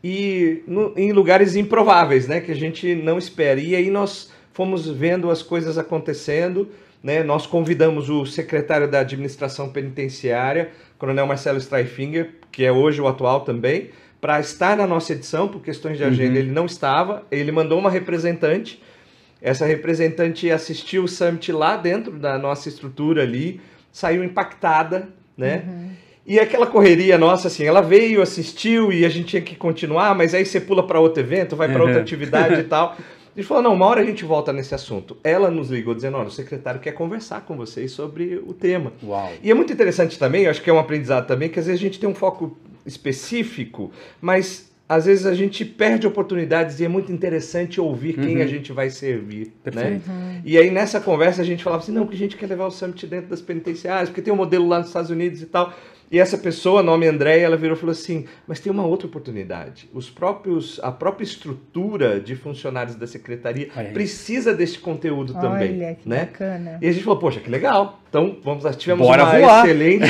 [SPEAKER 2] E em lugares improváveis, né? Que a gente não espera. E aí nós fomos vendo as coisas acontecendo, né? Nós convidamos o secretário da administração penitenciária, Coronel Marcelo Streifinger, que é hoje o atual também, para estar na nossa edição, por questões de agenda ele não estava, ele mandou uma representante, essa representante assistiu o Summit lá dentro da nossa estrutura ali, saiu impactada, né? E aquela correria nossa, assim, ela veio, assistiu e a gente tinha que continuar, mas aí você pula para outro evento, vai para outra atividade e tal. A gente falou, não, uma hora a gente volta nesse assunto. Ela nos ligou dizendo, olha, o secretário quer conversar com vocês sobre o tema.
[SPEAKER 1] Uau.
[SPEAKER 2] E é muito interessante também, eu acho que é um aprendizado também, que às vezes a gente tem um foco específico, mas às vezes a gente perde oportunidades e é muito interessante ouvir quem a gente vai servir, né? E aí nessa conversa a gente falava assim, não, que a gente quer levar o Summit dentro das penitenciárias, porque tem um modelo lá nos Estados Unidos e tal. E essa pessoa, nome Andréia, ela virou e falou assim, mas tem uma outra oportunidade. A própria estrutura de funcionários da secretaria precisa desse conteúdo também.
[SPEAKER 3] Olha, que
[SPEAKER 2] né?
[SPEAKER 3] bacana.
[SPEAKER 2] E a gente falou, poxa, que legal. Então, tivemos
[SPEAKER 1] Bora
[SPEAKER 2] uma
[SPEAKER 1] voar.
[SPEAKER 2] excelente...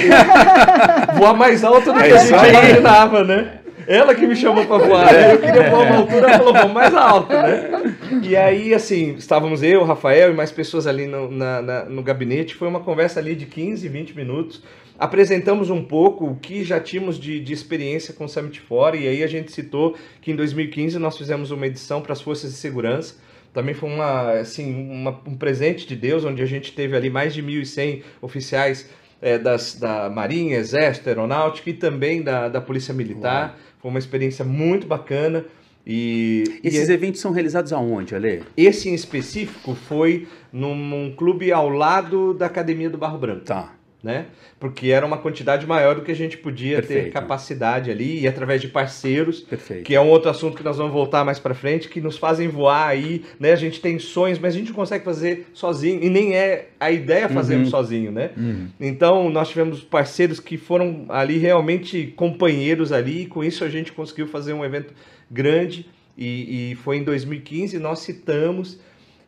[SPEAKER 2] voar mais alto do que a gente imaginava, né? Ela que me chamou para voar, né? Eu queria voar uma altura, ela falou, vamos mais alto, né? E aí, assim, estávamos eu, o Rafael e mais pessoas ali no gabinete. Foi uma conversa ali de 15, 20 minutos. Apresentamos um pouco o que já tínhamos de experiência com o Summit Fora, e aí a gente citou que em 2015 nós fizemos uma edição para as Forças de Segurança. Também foi um presente de Deus, onde a gente teve ali mais de 1.100 oficiais da Marinha, Exército, Aeronáutica e também da Polícia Militar. Uau. Foi uma experiência muito bacana. E
[SPEAKER 1] esses eventos são realizados aonde, Ale?
[SPEAKER 2] Esse em específico foi num clube ao lado da Academia do Barro Branco.
[SPEAKER 1] Tá.
[SPEAKER 2] Né? Porque era uma quantidade maior do que a gente podia ter capacidade ali, e através de parceiros, que é um outro assunto que nós vamos voltar mais para frente, que nos fazem voar aí, né? A gente tem sonhos, mas a gente não consegue fazer sozinho, e nem é a ideia fazermos sozinho, né? Então, nós tivemos parceiros que foram ali realmente companheiros ali, e com isso a gente conseguiu fazer um evento grande, e foi em 2015, nós citamos.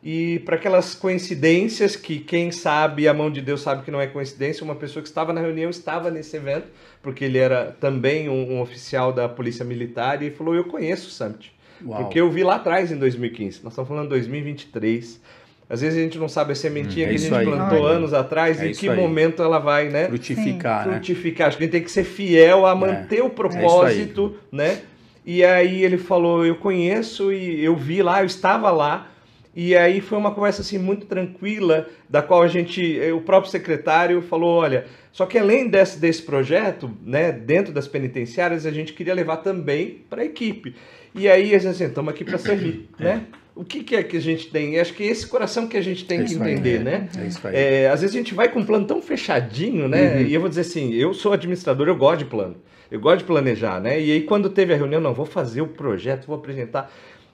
[SPEAKER 2] E para aquelas coincidências que quem sabe, a mão de Deus sabe que não é coincidência, uma pessoa que estava na reunião estava nesse evento, porque ele era também um oficial da Polícia Militar, e ele falou, eu conheço o Summit, porque eu vi lá atrás em 2015, nós estamos falando de 2023, às vezes a gente não sabe a sementinha que a gente plantou anos atrás, e em que momento ela vai, né?
[SPEAKER 1] Frutificar, né?
[SPEAKER 2] Frutificar, acho que a gente tem que ser fiel a manter o propósito, né? E aí ele falou, eu conheço e eu vi lá, eu estava lá. E aí foi uma conversa assim muito tranquila, da qual o próprio secretário falou, olha, só que além desse projeto, né, dentro das penitenciárias, a gente queria levar também para a equipe. E aí, assim, estamos aqui para servir, né? O que é que a gente tem? Acho que esse coração que a gente tem que entender, né?
[SPEAKER 1] É isso aí.
[SPEAKER 2] Às vezes a gente vai com um plano tão fechadinho, né? E eu vou dizer assim, eu sou administrador, eu gosto de plano. Eu gosto de planejar, né? E aí quando teve a reunião, não, vou fazer o projeto, vou apresentar.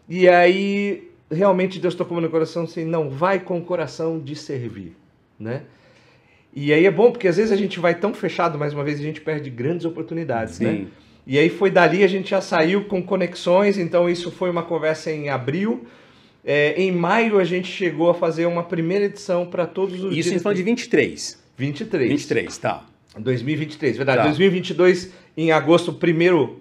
[SPEAKER 2] E aí... realmente Deus tocou no meu coração assim, não, vai com o coração de servir, né? E aí é bom, porque às vezes a gente vai tão fechado, mais uma vez, a gente perde grandes oportunidades, né? E aí foi dali, a gente já saiu com conexões, então isso foi uma conversa em abril. Em maio a gente chegou a fazer uma primeira edição para todos os
[SPEAKER 1] dias. Isso em falando de 23.
[SPEAKER 2] 23,
[SPEAKER 1] tá.
[SPEAKER 2] 2023, verdade. Tá. 2022, em agosto, primeiro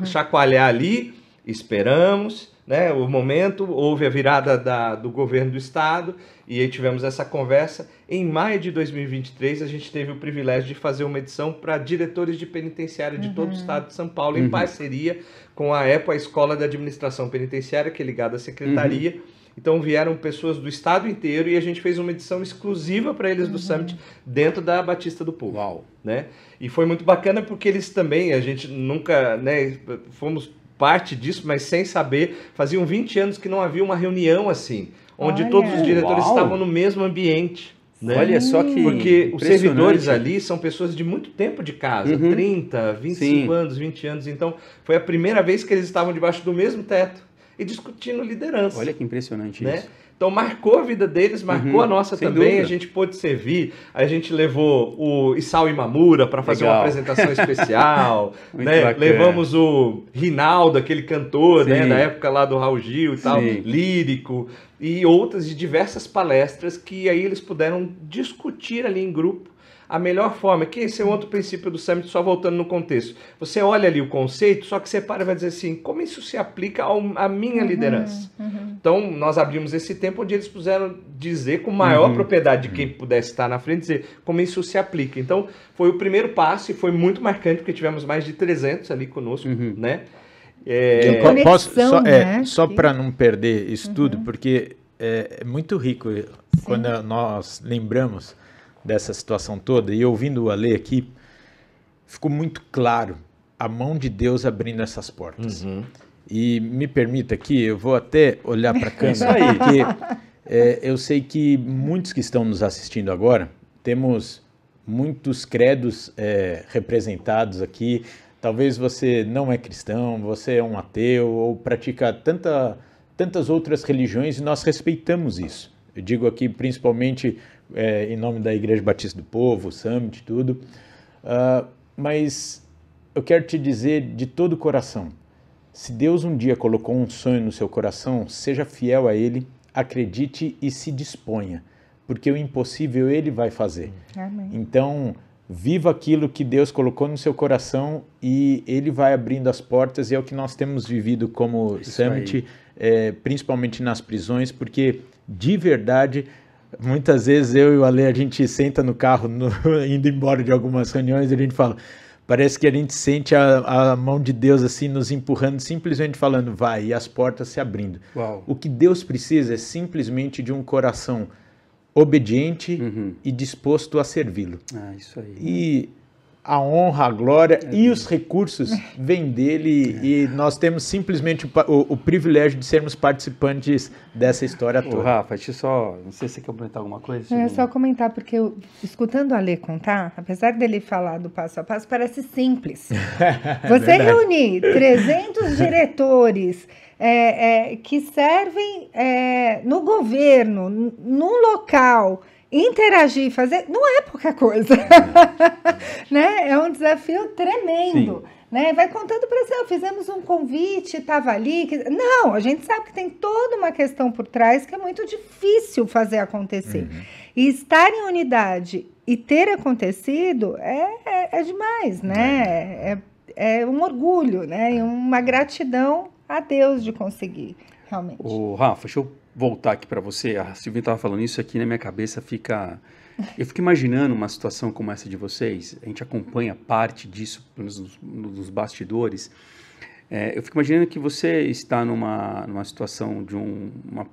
[SPEAKER 2] chacoalhar ali, esperamos... né, o momento, houve a virada do governo do estado e aí tivemos essa conversa. Em maio de 2023 a gente teve o privilégio de fazer uma edição para diretores de penitenciária de todo o estado de São Paulo, em parceria com a EPO, a Escola de Administração Penitenciária, que é ligada à Secretaria. Então vieram pessoas do estado inteiro e a gente fez uma edição exclusiva para eles do Summit dentro da Batista do Povo.
[SPEAKER 1] Uau.
[SPEAKER 2] Né? E foi muito bacana porque eles também, a gente nunca, né, fomos parte disso, mas sem saber, faziam 20 anos que não havia uma reunião assim, onde todos os diretores estavam no mesmo ambiente. Né?
[SPEAKER 1] Olha só que
[SPEAKER 2] porque os servidores ali são pessoas de muito tempo de casa, 30, 25 anos, 20 anos, então foi a primeira vez que eles estavam debaixo do mesmo teto e discutindo liderança.
[SPEAKER 1] Olha que impressionante
[SPEAKER 2] né?
[SPEAKER 1] isso.
[SPEAKER 2] Então marcou a vida deles, marcou a nossa também, dúvida. A gente pôde servir, a gente levou o Isao Imamura para fazer uma apresentação especial, né? Levamos o Rinaldo, aquele cantor, né? Da época lá do Raul Gil e tal, lírico, e outras de diversas palestras que aí eles puderam discutir ali em grupo a melhor forma, que esse é um outro princípio do Summit, só voltando no contexto. Você olha ali o conceito, só que você para e vai dizer assim, como isso se aplica à minha liderança? Então, nós abrimos esse tempo onde eles puderam dizer com maior propriedade de quem pudesse estar na frente, dizer como isso se aplica. Então, foi o primeiro passo e foi muito marcante, porque tivemos mais de 300 ali conosco, né?
[SPEAKER 4] Só para não perder isso tudo, porque é muito rico quando nós lembramos dessa situação toda, e ouvindo o Ale aqui, ficou muito claro a mão de Deus abrindo essas portas. E me permita aqui, eu vou até olhar para a câmera, porque eu sei que muitos que estão nos assistindo agora, temos muitos credos representados aqui. Talvez você não é cristão, você é um ateu, ou pratica tantas outras religiões, e nós respeitamos isso. Eu digo aqui principalmente em nome da Igreja Batista do Povo, Summit, tudo. Mas eu quero te dizer de todo o coração, se Deus um dia colocou um sonho no seu coração, seja fiel a Ele, acredite e se disponha, porque o impossível Ele vai fazer.
[SPEAKER 3] Amém.
[SPEAKER 4] Então, viva aquilo que Deus colocou no seu coração e Ele vai abrindo as portas, e é o que nós temos vivido como Summit, principalmente nas prisões, porque de verdade, muitas vezes eu e o Ale, a gente senta no carro indo embora de algumas reuniões e a gente fala, parece que a gente sente a mão de Deus assim nos empurrando, simplesmente falando, vai, e as portas se abrindo.
[SPEAKER 1] Uau.
[SPEAKER 4] O que Deus precisa é simplesmente de um coração obediente e disposto a servi-lo.
[SPEAKER 1] Isso aí.
[SPEAKER 4] E a honra, a glória e os recursos vêm dele e nós temos simplesmente o privilégio de sermos participantes dessa história toda.
[SPEAKER 1] Rafa, deixa eu só, não sei se você quer comentar alguma coisa.
[SPEAKER 3] É só comentar, porque escutando a Alê contar, apesar dele falar do passo a passo, parece simples. Você reunir 300 diretores que servem no governo, num local, interagir, fazer, não é pouca coisa, né? É um desafio tremendo, né? Vai contando para você, fizemos um convite, estava ali, não, a gente sabe que tem toda uma questão por trás que é muito difícil fazer acontecer, e estar em unidade e ter acontecido é demais, né? É um orgulho, né? E uma gratidão a Deus de conseguir, realmente.
[SPEAKER 1] Rafa, deixa eu voltar aqui para você. A Silvinha estava falando isso aqui na minha cabeça, eu fico imaginando uma situação como essa de vocês. A gente acompanha parte disso nos bastidores. Eu fico imaginando que você está numa situação de uma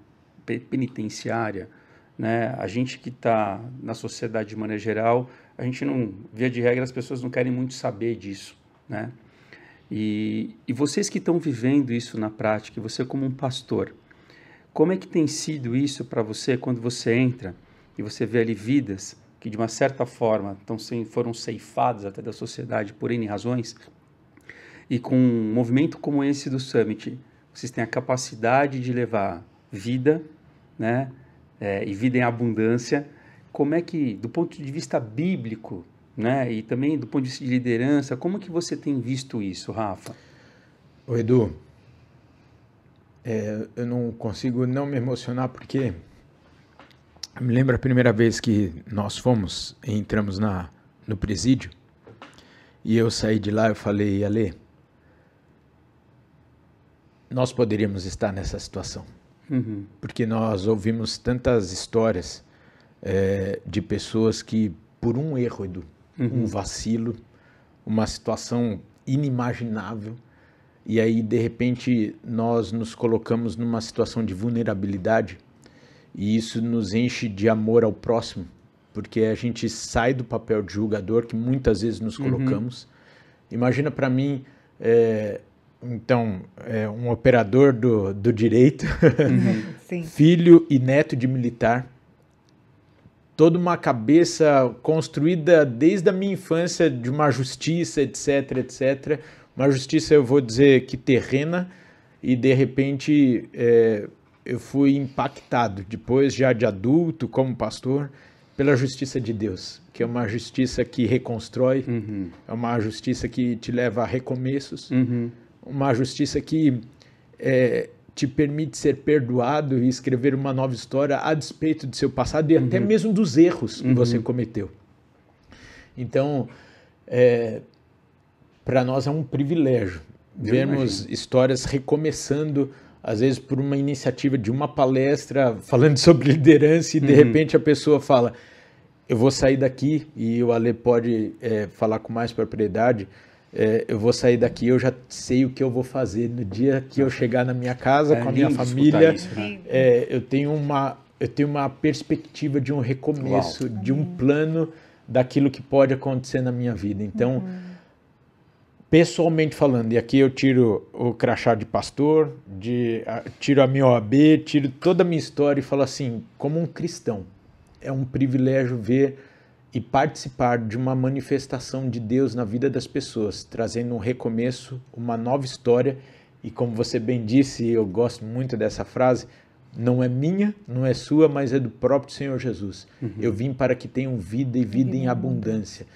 [SPEAKER 1] penitenciária, né? A gente que está na sociedade de maneira geral, a gente não, via de regra, as pessoas não querem muito saber disso, né? E vocês que estão vivendo isso na prática, e você como um pastor, como é que tem sido isso para você quando você entra e você vê ali vidas que de uma certa forma foram ceifadas até da sociedade por N razões, e com um movimento como esse do Summit, vocês têm a capacidade de levar vida, né, e vida em abundância. Como é que, do ponto de vista bíblico, né, e também do ponto de vista de liderança, como que você tem visto isso, Rafa?
[SPEAKER 4] Ô Edu, eu não consigo não me emocionar porque eu me lembro a primeira vez que nós entramos no presídio e eu saí de lá e falei, Alê, nós poderíamos estar nessa situação. Porque nós ouvimos tantas histórias de pessoas que, por um erro, Edu, um vacilo, uma situação inimaginável, e aí, de repente, nós nos colocamos numa situação de vulnerabilidade e isso nos enche de amor ao próximo, porque a gente sai do papel de julgador que muitas vezes nos colocamos. Imagina para mim, um operador do direito, filho e neto de militar, toda uma cabeça construída desde a minha infância de uma justiça, etc, etc. Uma justiça, eu vou dizer que terrena, e de repente eu fui impactado, depois já de adulto, como pastor, pela justiça de Deus, que é uma justiça que reconstrói, é uma justiça que te leva a recomeços, uma justiça que te permite ser perdoado e escrever uma nova história a despeito do seu passado e até mesmo dos erros que você cometeu. Então, para nós é um privilégio vermos histórias recomeçando, às vezes por uma iniciativa de uma palestra falando sobre liderança e de repente a pessoa fala, eu vou sair daqui, e o Ale pode falar com mais propriedade, eu vou sair daqui, eu já sei o que eu vou fazer no dia que eu chegar na minha casa, com a minha família. Isso, né? Eu tenho uma perspectiva de um recomeço, de um plano daquilo que pode acontecer na minha vida. Então, pessoalmente falando, e aqui eu tiro o crachá de pastor, tiro a minha OAB, tiro toda a minha história e falo assim, como um cristão, é um privilégio ver e participar de uma manifestação de Deus na vida das pessoas, trazendo um recomeço, uma nova história, e como você bem disse, eu gosto muito dessa frase, não é minha, não é sua, mas é do próprio Senhor Jesus. Eu vim para que tenham vida e vida em abundância.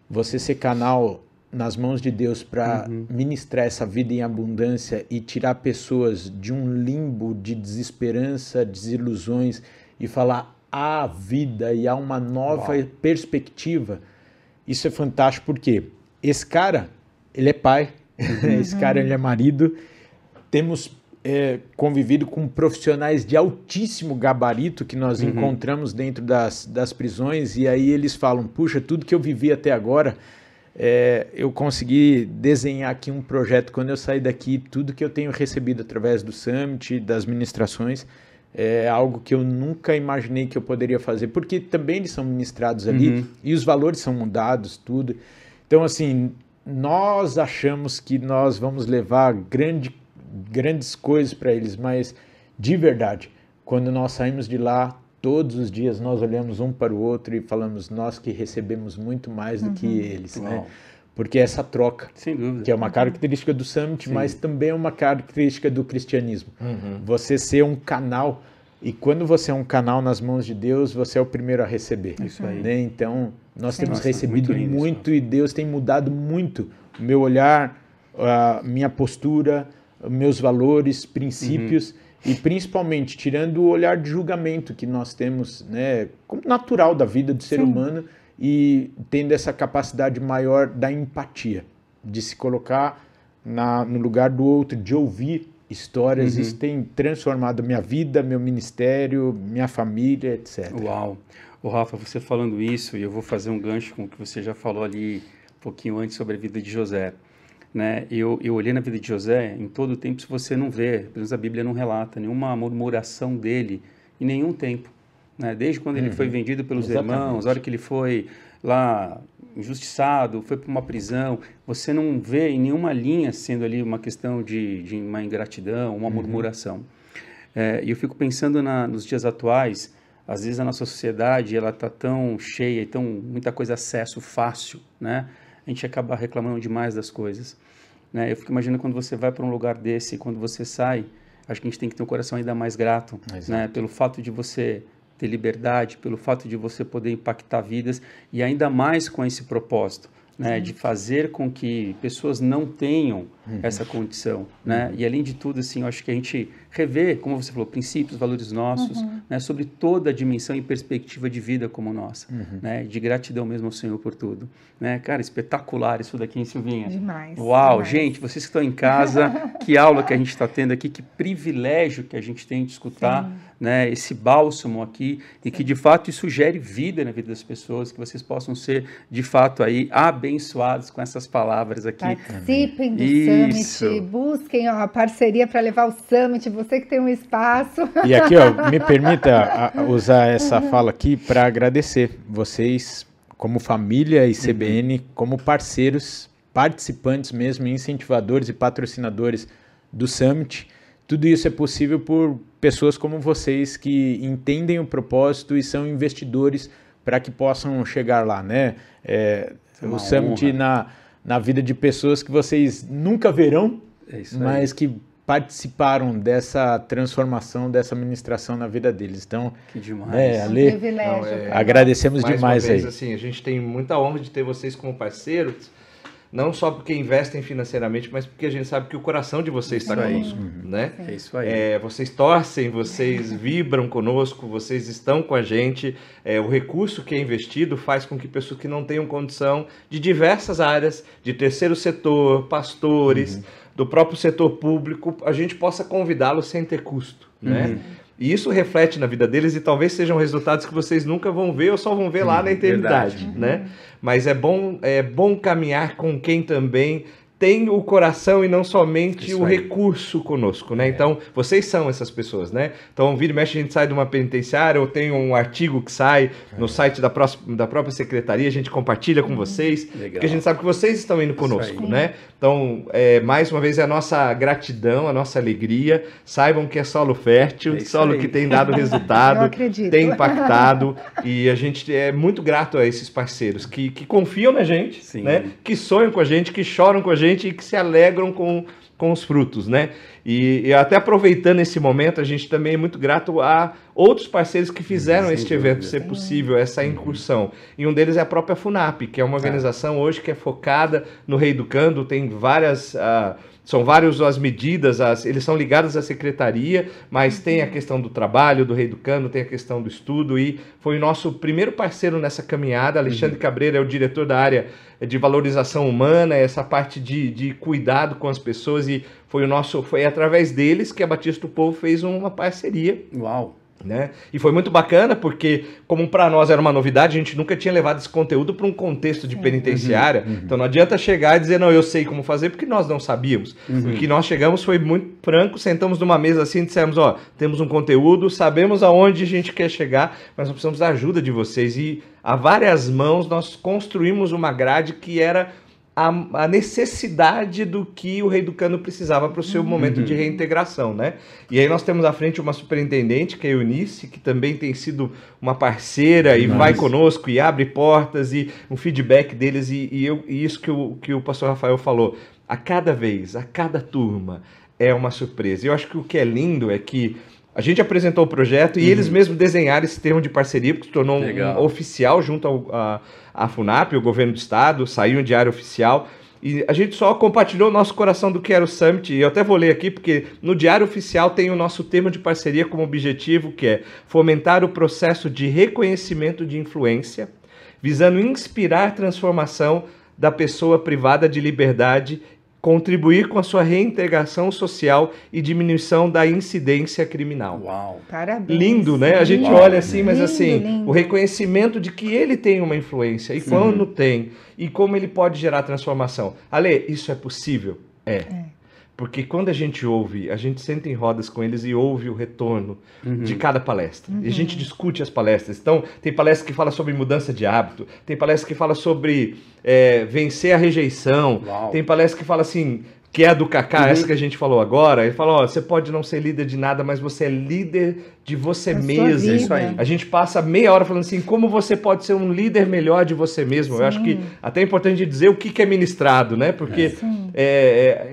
[SPEAKER 4] Você ser canal nas mãos de Deus para ministrar essa vida em abundância e tirar pessoas de um limbo de desesperança, desilusões e falar há vida e há uma nova perspectiva, isso é fantástico porque esse cara, ele é pai, esse cara, ele é marido, temos convivido com profissionais de altíssimo gabarito que nós encontramos dentro das prisões e aí eles falam, puxa, tudo que eu vivi até agora, eu consegui desenhar aqui um projeto quando eu sair daqui, tudo que eu tenho recebido através do Summit, das ministrações, é algo que eu nunca imaginei que eu poderia fazer, porque também eles são ministrados ali e os valores são mudados, tudo. Então, assim, nós achamos que nós vamos levar grandes coisas para eles, mas de verdade, quando nós saímos de lá, todos os dias nós olhamos um para o outro e falamos, nós que recebemos muito mais do que eles, né? Porque essa troca,
[SPEAKER 1] sem dúvida,
[SPEAKER 4] que é uma característica do Summit, sim, mas também é uma característica do cristianismo. Você ser um canal, e quando você é um canal nas mãos de Deus, você é o primeiro a receber.
[SPEAKER 1] Isso aí.
[SPEAKER 4] Né? Então, nós temos
[SPEAKER 1] Nossa,
[SPEAKER 4] recebido muito e Deus tem mudado muito o meu olhar, a minha postura, meus valores, princípios, e principalmente tirando o olhar de julgamento que nós temos, né, como natural da vida do ser humano, e tendo essa capacidade maior da empatia, de se colocar no lugar do outro, de ouvir histórias. Isso tem transformado minha vida, meu ministério, minha família, etc.
[SPEAKER 1] Uau! Ô Rafa, você falando isso, e eu vou fazer um gancho com o que você já falou ali um pouquinho antes sobre a vida de José. Né? Eu olhei na vida de José, em todo o tempo, se você não vê, pelo menos a Bíblia não relata nenhuma murmuração dele em nenhum tempo. Né? Desde quando ele foi vendido pelos irmãos, a hora que ele foi lá injustiçado, foi para uma prisão, você não vê em nenhuma linha sendo ali uma questão de uma ingratidão, uma murmuração. E eu fico pensando nos dias atuais, às vezes a nossa sociedade ela está tão cheia, tão muita coisa acesso fácil, né? A gente acaba reclamando demais das coisas. Né? Eu fico imaginando quando você vai para um lugar desse, quando você sai, acho que a gente tem que ter um coração ainda mais grato, né? Pelo fato de você ter liberdade, pelo fato de você poder impactar vidas e ainda mais com esse propósito, né? De fazer com que pessoas não tenham essa condição, né? E além de tudo, assim, eu acho que a gente rever, como você falou, princípios, valores nossos, né? Sobre toda a dimensão e perspectiva de vida como nossa, né? De gratidão mesmo ao Senhor por tudo, né? Cara, espetacular isso daqui, hein, Silvinha?
[SPEAKER 3] Demais.
[SPEAKER 1] Uau,
[SPEAKER 3] demais.
[SPEAKER 1] Gente, vocês que estão em casa, que aula que a gente está tendo aqui, que privilégio que a gente tem de escutar, né? Esse bálsamo aqui, e que de fato isso gere vida na vida das pessoas, que vocês possam ser de fato aí abençoados com essas palavras aqui.
[SPEAKER 3] Participem do Summit, busquem a parceria para levar o Summit, você que tem um espaço.
[SPEAKER 4] E aqui, ó, me permita usar essa fala aqui para agradecer vocês como família e CBN, como parceiros, participantes mesmo, incentivadores e patrocinadores do Summit. Tudo isso é possível por pessoas como vocês que entendem o propósito e são investidores para que possam chegar lá, né? O Summit na vida de pessoas que vocês nunca verão, mas que participaram dessa transformação, dessa ministração na vida deles. Então,
[SPEAKER 1] que demais.
[SPEAKER 4] Ale, agradecemos
[SPEAKER 2] mais
[SPEAKER 4] demais
[SPEAKER 2] uma vez,
[SPEAKER 4] aí.
[SPEAKER 2] Assim, a gente tem muita honra de ter vocês como parceiros, não só porque investem financeiramente, mas porque a gente sabe que o coração de vocês está conosco, né?
[SPEAKER 1] É isso aí.
[SPEAKER 2] Vocês torcem, vocês vibram conosco, vocês estão com a gente. O recurso que é investido faz com que pessoas que não tenham condição de diversas áreas, de terceiro setor, pastores, do próprio setor público, a gente possa convidá-los sem ter custo, né? E isso reflete na vida deles e talvez sejam resultados que vocês nunca vão ver ou só vão ver lá na eternidade, né? Mas é bom caminhar com quem também tem o coração e não somente o recurso conosco, né? Então, vocês são essas pessoas, né? Então, vira e mexe, a gente sai de uma penitenciária ou tem um artigo que sai no site da própria secretaria, a gente compartilha com vocês, porque a gente sabe que vocês estão indo conosco, né? Então, mais uma vez, é a nossa gratidão, a nossa alegria. Saibam que é solo fértil, solo que tem dado resultado, tem impactado, e a gente é muito grato a esses parceiros que confiam na gente, né? Que sonham com a gente, que choram com a gente, e que se alegram com os frutos, né? E até aproveitando esse momento, a gente também é muito grato a outros parceiros que fizeram este evento ser possível, essa incursão. E um deles é a própria FUNAP, que é uma organização hoje que é focada no reeducando, tem várias... São várias as medidas, eles são ligados à secretaria, mas tem a questão do trabalho, do reeducando, tem a questão do estudo, e foi o nosso primeiro parceiro nessa caminhada. Alexandre Cabreira é o diretor da área de valorização humana, essa parte de cuidado com as pessoas, e foi através deles que a Batista do Povo fez uma parceria.
[SPEAKER 1] Uau!
[SPEAKER 2] Né? E foi muito bacana porque, como para nós era uma novidade, a gente nunca tinha levado esse conteúdo para um contexto de penitenciária. Então não adianta chegar e dizer, não, eu sei como fazer, porque nós não sabíamos. O que nós chegamos foi muito franco, sentamos numa mesa assim e dissemos, ó, temos um conteúdo, sabemos aonde a gente quer chegar, mas nós precisamos da ajuda de vocês. E a várias mãos nós construímos uma grade que era a necessidade do que o Rei do Cano precisava para o seu momento de reintegração, né? E aí nós temos à frente uma superintendente, que é a Eunice, que também tem sido uma parceira e vai conosco e abre portas e um feedback deles e isso que o pastor Rafael falou, a cada vez, a cada turma é uma surpresa. E eu acho que o que é lindo é que a gente apresentou o projeto e eles mesmos desenharam esse termo de parceria, que se tornou um oficial junto à FUNAP, o governo do estado, saiu um diário oficial. E a gente só compartilhou o nosso coração do que era o Summit. E eu até vou ler aqui, porque no diário oficial tem o nosso termo de parceria como objetivo, que é fomentar o processo de reconhecimento de influência, visando inspirar a transformação da pessoa privada de liberdade, contribuir com a sua reintegração social e diminuição da incidência criminal.
[SPEAKER 1] Uau!
[SPEAKER 3] Parabéns.
[SPEAKER 2] Lindo, né? A gente olha assim, mas assim, o reconhecimento de que ele tem uma influência, e quando tem, e como ele pode gerar transformação. Ale, isso é possível? Porque quando a gente ouve, a gente senta em rodas com eles e ouve o retorno de cada palestra. E a gente discute as palestras. Então, tem palestra que fala sobre mudança de hábito, tem palestra que fala sobre vencer a rejeição, tem palestra que fala assim, que é a do Kaká, essa que a gente falou agora. Ele fala, ó, você pode não ser líder de nada, mas você é líder de você mesmo.
[SPEAKER 1] Isso aí.
[SPEAKER 2] A gente passa meia hora falando assim, como você pode ser um líder melhor de você mesmo. Eu acho que até é importante dizer o que é ministrado, né? Porque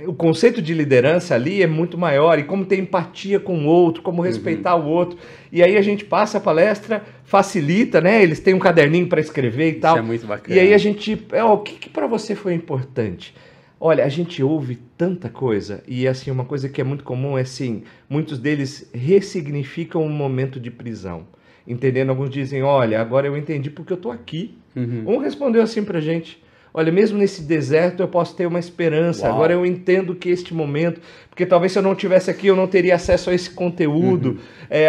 [SPEAKER 2] o conceito de liderança ali é muito maior, e como ter empatia com o outro, como respeitar o outro. E aí a gente passa a palestra, facilita, né? Eles têm um caderninho para escrever e tal.
[SPEAKER 1] Isso é muito bacana.
[SPEAKER 2] E aí a gente, o que para você foi importante? Olha, a gente ouve tanta coisa, e assim, uma coisa que é muito comum é assim, muitos deles ressignificam um momento de prisão. Entendendo? Alguns dizem, olha, agora eu entendi porque eu estou aqui. Um respondeu assim pra gente, olha, mesmo nesse deserto eu posso ter uma esperança. Uau. Agora eu entendo que este momento, porque talvez se eu não estivesse aqui eu não teria acesso a esse conteúdo.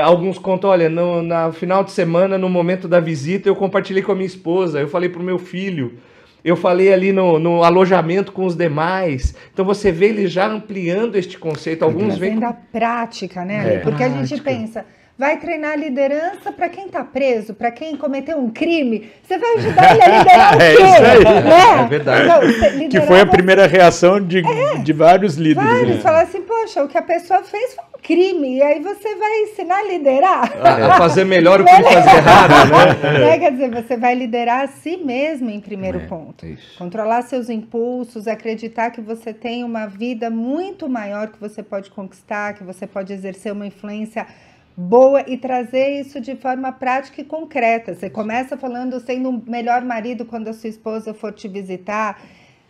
[SPEAKER 2] Alguns contam, olha, no final de semana, no momento da visita, eu compartilhei com a minha esposa, eu falei pro meu filho, eu falei ali no alojamento com os demais. Então você vê ele já ampliando este conceito. Alguns vêm
[SPEAKER 3] da prática, né? Porque a gente pensa, vai treinar liderança para quem está preso, para quem cometeu um crime. Você vai ajudar ele a liderar o quê?
[SPEAKER 4] Isso aí.
[SPEAKER 3] Né?
[SPEAKER 2] É verdade.
[SPEAKER 3] Então,
[SPEAKER 4] que foi a primeira reação de vários líderes.
[SPEAKER 3] Vários falam assim, poxa, o que a pessoa fez foi um crime. E aí você vai ensinar a liderar.
[SPEAKER 2] A fazer melhor o que ele fazia errado, né?
[SPEAKER 3] Quer dizer, você vai liderar a si mesmo em primeiro ponto.
[SPEAKER 2] Isso.
[SPEAKER 3] Controlar seus impulsos, acreditar que você tem uma vida muito maior que você pode conquistar, que você pode exercer uma influência boa e trazer isso de forma prática e concreta. Você começa falando, sendo um melhor marido quando a sua esposa for te visitar,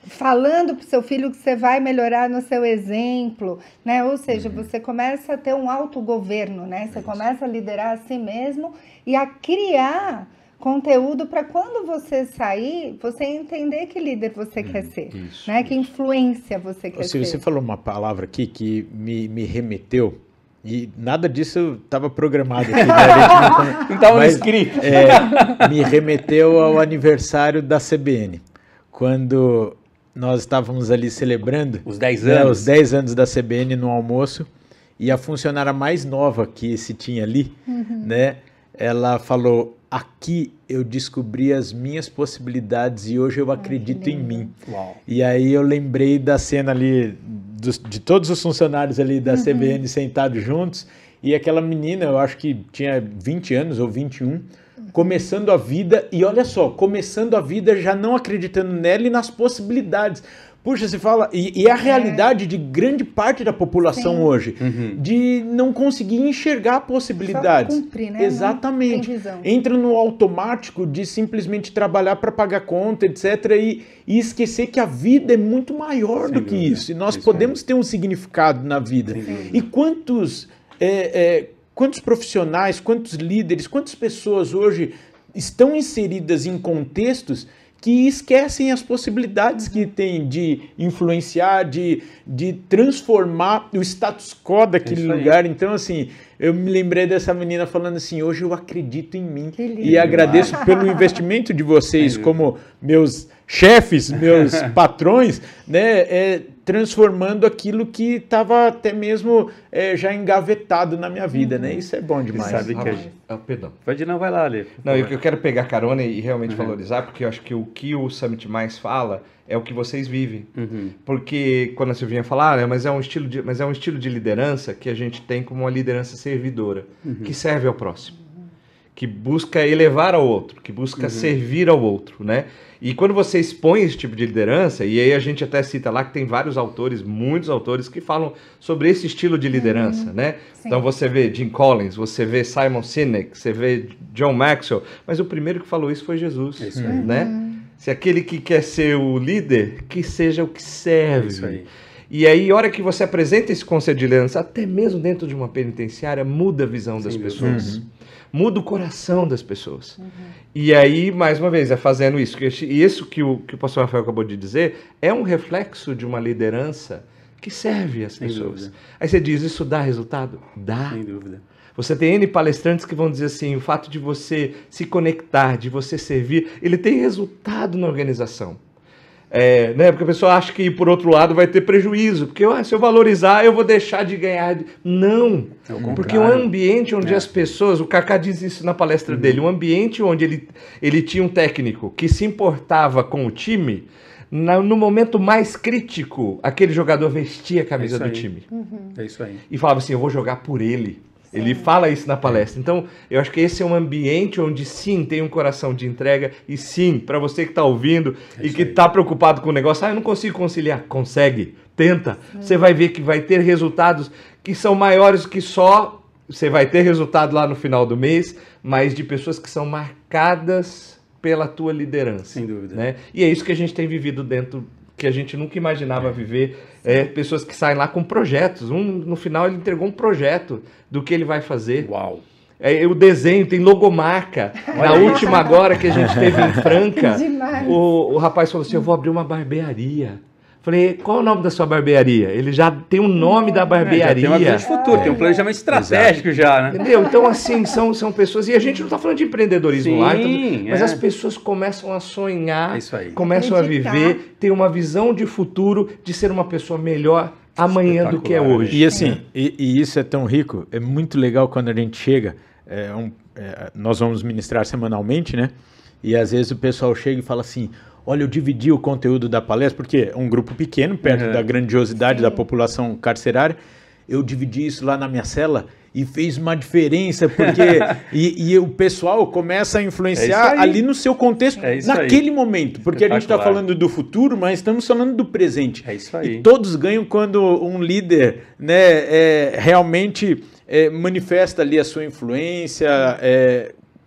[SPEAKER 3] falando para o seu filho que você vai melhorar no seu exemplo, né? Ou seja, você começa a ter um autogoverno, né? Você começa a liderar a si mesmo e a criar conteúdo para quando você sair, você entender que líder você quer ser, né? Que influência você quer ser.
[SPEAKER 4] Você falou uma palavra aqui que me remeteu, e nada disso estava programado aqui, né?
[SPEAKER 1] Não estava no script.
[SPEAKER 4] Me remeteu ao aniversário da CBN, quando nós estávamos ali celebrando
[SPEAKER 1] os 10 anos.
[SPEAKER 4] Os 10 anos da CBN no almoço, e a funcionária mais nova que se tinha ali, né? Ela falou, aqui eu descobri as minhas possibilidades e hoje eu acredito em mim.
[SPEAKER 1] Uau.
[SPEAKER 4] E aí eu lembrei da cena ali, de todos os funcionários ali da CBN sentados juntos, e aquela menina, eu acho que tinha 20 anos ou 21, começando a vida, e olha só, começando a vida já não acreditando nela e nas possibilidades. Puxa, você fala, e é a realidade de grande parte da população hoje, de não conseguir enxergar a possibilidades.
[SPEAKER 3] Só cumprir, né?
[SPEAKER 4] Exatamente.
[SPEAKER 3] Não tem visão.
[SPEAKER 4] Entra no automático de simplesmente trabalhar para pagar conta, etc. E esquecer que a vida é muito maior do que isso. E nós podemos ter um significado na vida. E quantos profissionais, quantos líderes, quantas pessoas hoje estão inseridas em contextos que esquecem as possibilidades que tem de influenciar, de transformar o status quo daquele lugar. Então, assim, eu me lembrei dessa menina falando assim, hoje eu acredito em mim. E agradeço pelo investimento de vocês como meus chefes, meus patrões, né, transformando aquilo que estava até mesmo já engavetado na minha vida, né? Isso é bom demais.
[SPEAKER 1] Sabe que
[SPEAKER 2] Perdão.
[SPEAKER 1] Pode não, vai lá, Lê.
[SPEAKER 2] Não, eu quero pegar carona e realmente valorizar, porque eu acho que o que o Summit mais fala é o que vocês vivem. Porque quando a Silvinha fala, mas é um estilo de liderança que a gente tem como uma liderança servidora, que serve ao próximo, que busca elevar ao outro, que busca servir ao outro, né? E quando você expõe esse tipo de liderança, e aí a gente até cita lá que tem vários autores, muitos autores que falam sobre esse estilo de liderança, né? Sim. Então você vê Jim Collins, você vê Simon Sinek, você vê John Maxwell, mas o primeiro que falou isso foi Jesus, né? Se aquele que quer ser o líder, que seja o que serve. Isso aí. E aí, a hora que você apresenta esse conceito de liderança, até mesmo dentro de uma penitenciária, muda a visão das pessoas. Muda o coração das pessoas. E aí, mais uma vez, é fazendo isso. E isso que o pastor Rafael acabou de dizer é um reflexo de uma liderança que serve as pessoas. Dúvida. Aí você diz, isso dá resultado? Dá. Sem dúvida. Você tem N palestrantes que vão dizer assim, o fato de você se conectar, de você servir, ele tem resultado na organização. Né? Porque a pessoa acha que, por outro lado, vai ter prejuízo. Porque se eu valorizar, eu vou deixar de ganhar. Não. Porque um ambiente onde as pessoas... O Kaká diz isso na palestra dele. Um ambiente onde ele tinha um técnico que se importava com o time... No momento mais crítico, aquele jogador vestia a camisa do time.
[SPEAKER 1] É isso aí.
[SPEAKER 2] E falava assim, eu vou jogar por ele. Sim. Ele fala isso na palestra. Então, eu acho que esse é um ambiente onde, sim, tem um coração de entrega. E, sim, para você que está ouvindo e que está preocupado com o negócio, eu não consigo conciliar. Consegue, tenta. Você vai ver que vai ter resultados que são maiores que só... Você vai ter resultado lá no final do mês, mas de pessoas que são marcadas pela tua liderança.
[SPEAKER 1] Sem dúvida.
[SPEAKER 2] Né? E é isso que a gente tem vivido dentro... que a gente nunca imaginava viver, pessoas que saem lá com projetos. No final ele entregou um projeto do que ele vai fazer.
[SPEAKER 1] Uau!
[SPEAKER 2] O desenho, tem logomarca. Na última agora que a gente teve em Franca, o rapaz falou assim, eu vou abrir uma barbearia. Falei, qual é o nome da sua barbearia? Ele já tem o nome da barbearia.
[SPEAKER 1] Já tem uma visão de futuro, tem um planejamento estratégico já, né?
[SPEAKER 2] Entendeu? Então, assim, são pessoas... E a gente não está falando de empreendedorismo lá, mas as pessoas começam a sonhar, começam a viver, ter uma visão de futuro, de ser uma pessoa melhor amanhã do que é hoje.
[SPEAKER 4] E assim, e isso é tão rico, é muito legal quando a gente chega, nós vamos ministrar semanalmente, né? E às vezes o pessoal chega e fala assim... Olha, eu dividi o conteúdo da palestra, porque é um grupo pequeno, perto da grandiosidade da população carcerária. Eu dividi isso lá na minha cela e fez uma diferença, porque e o pessoal começa a influenciar ali no seu contexto, naquele momento. Porque a gente está falando do futuro, mas estamos falando do presente.
[SPEAKER 1] É isso aí.
[SPEAKER 4] E todos ganham quando um líder, né, realmente manifesta ali a sua influência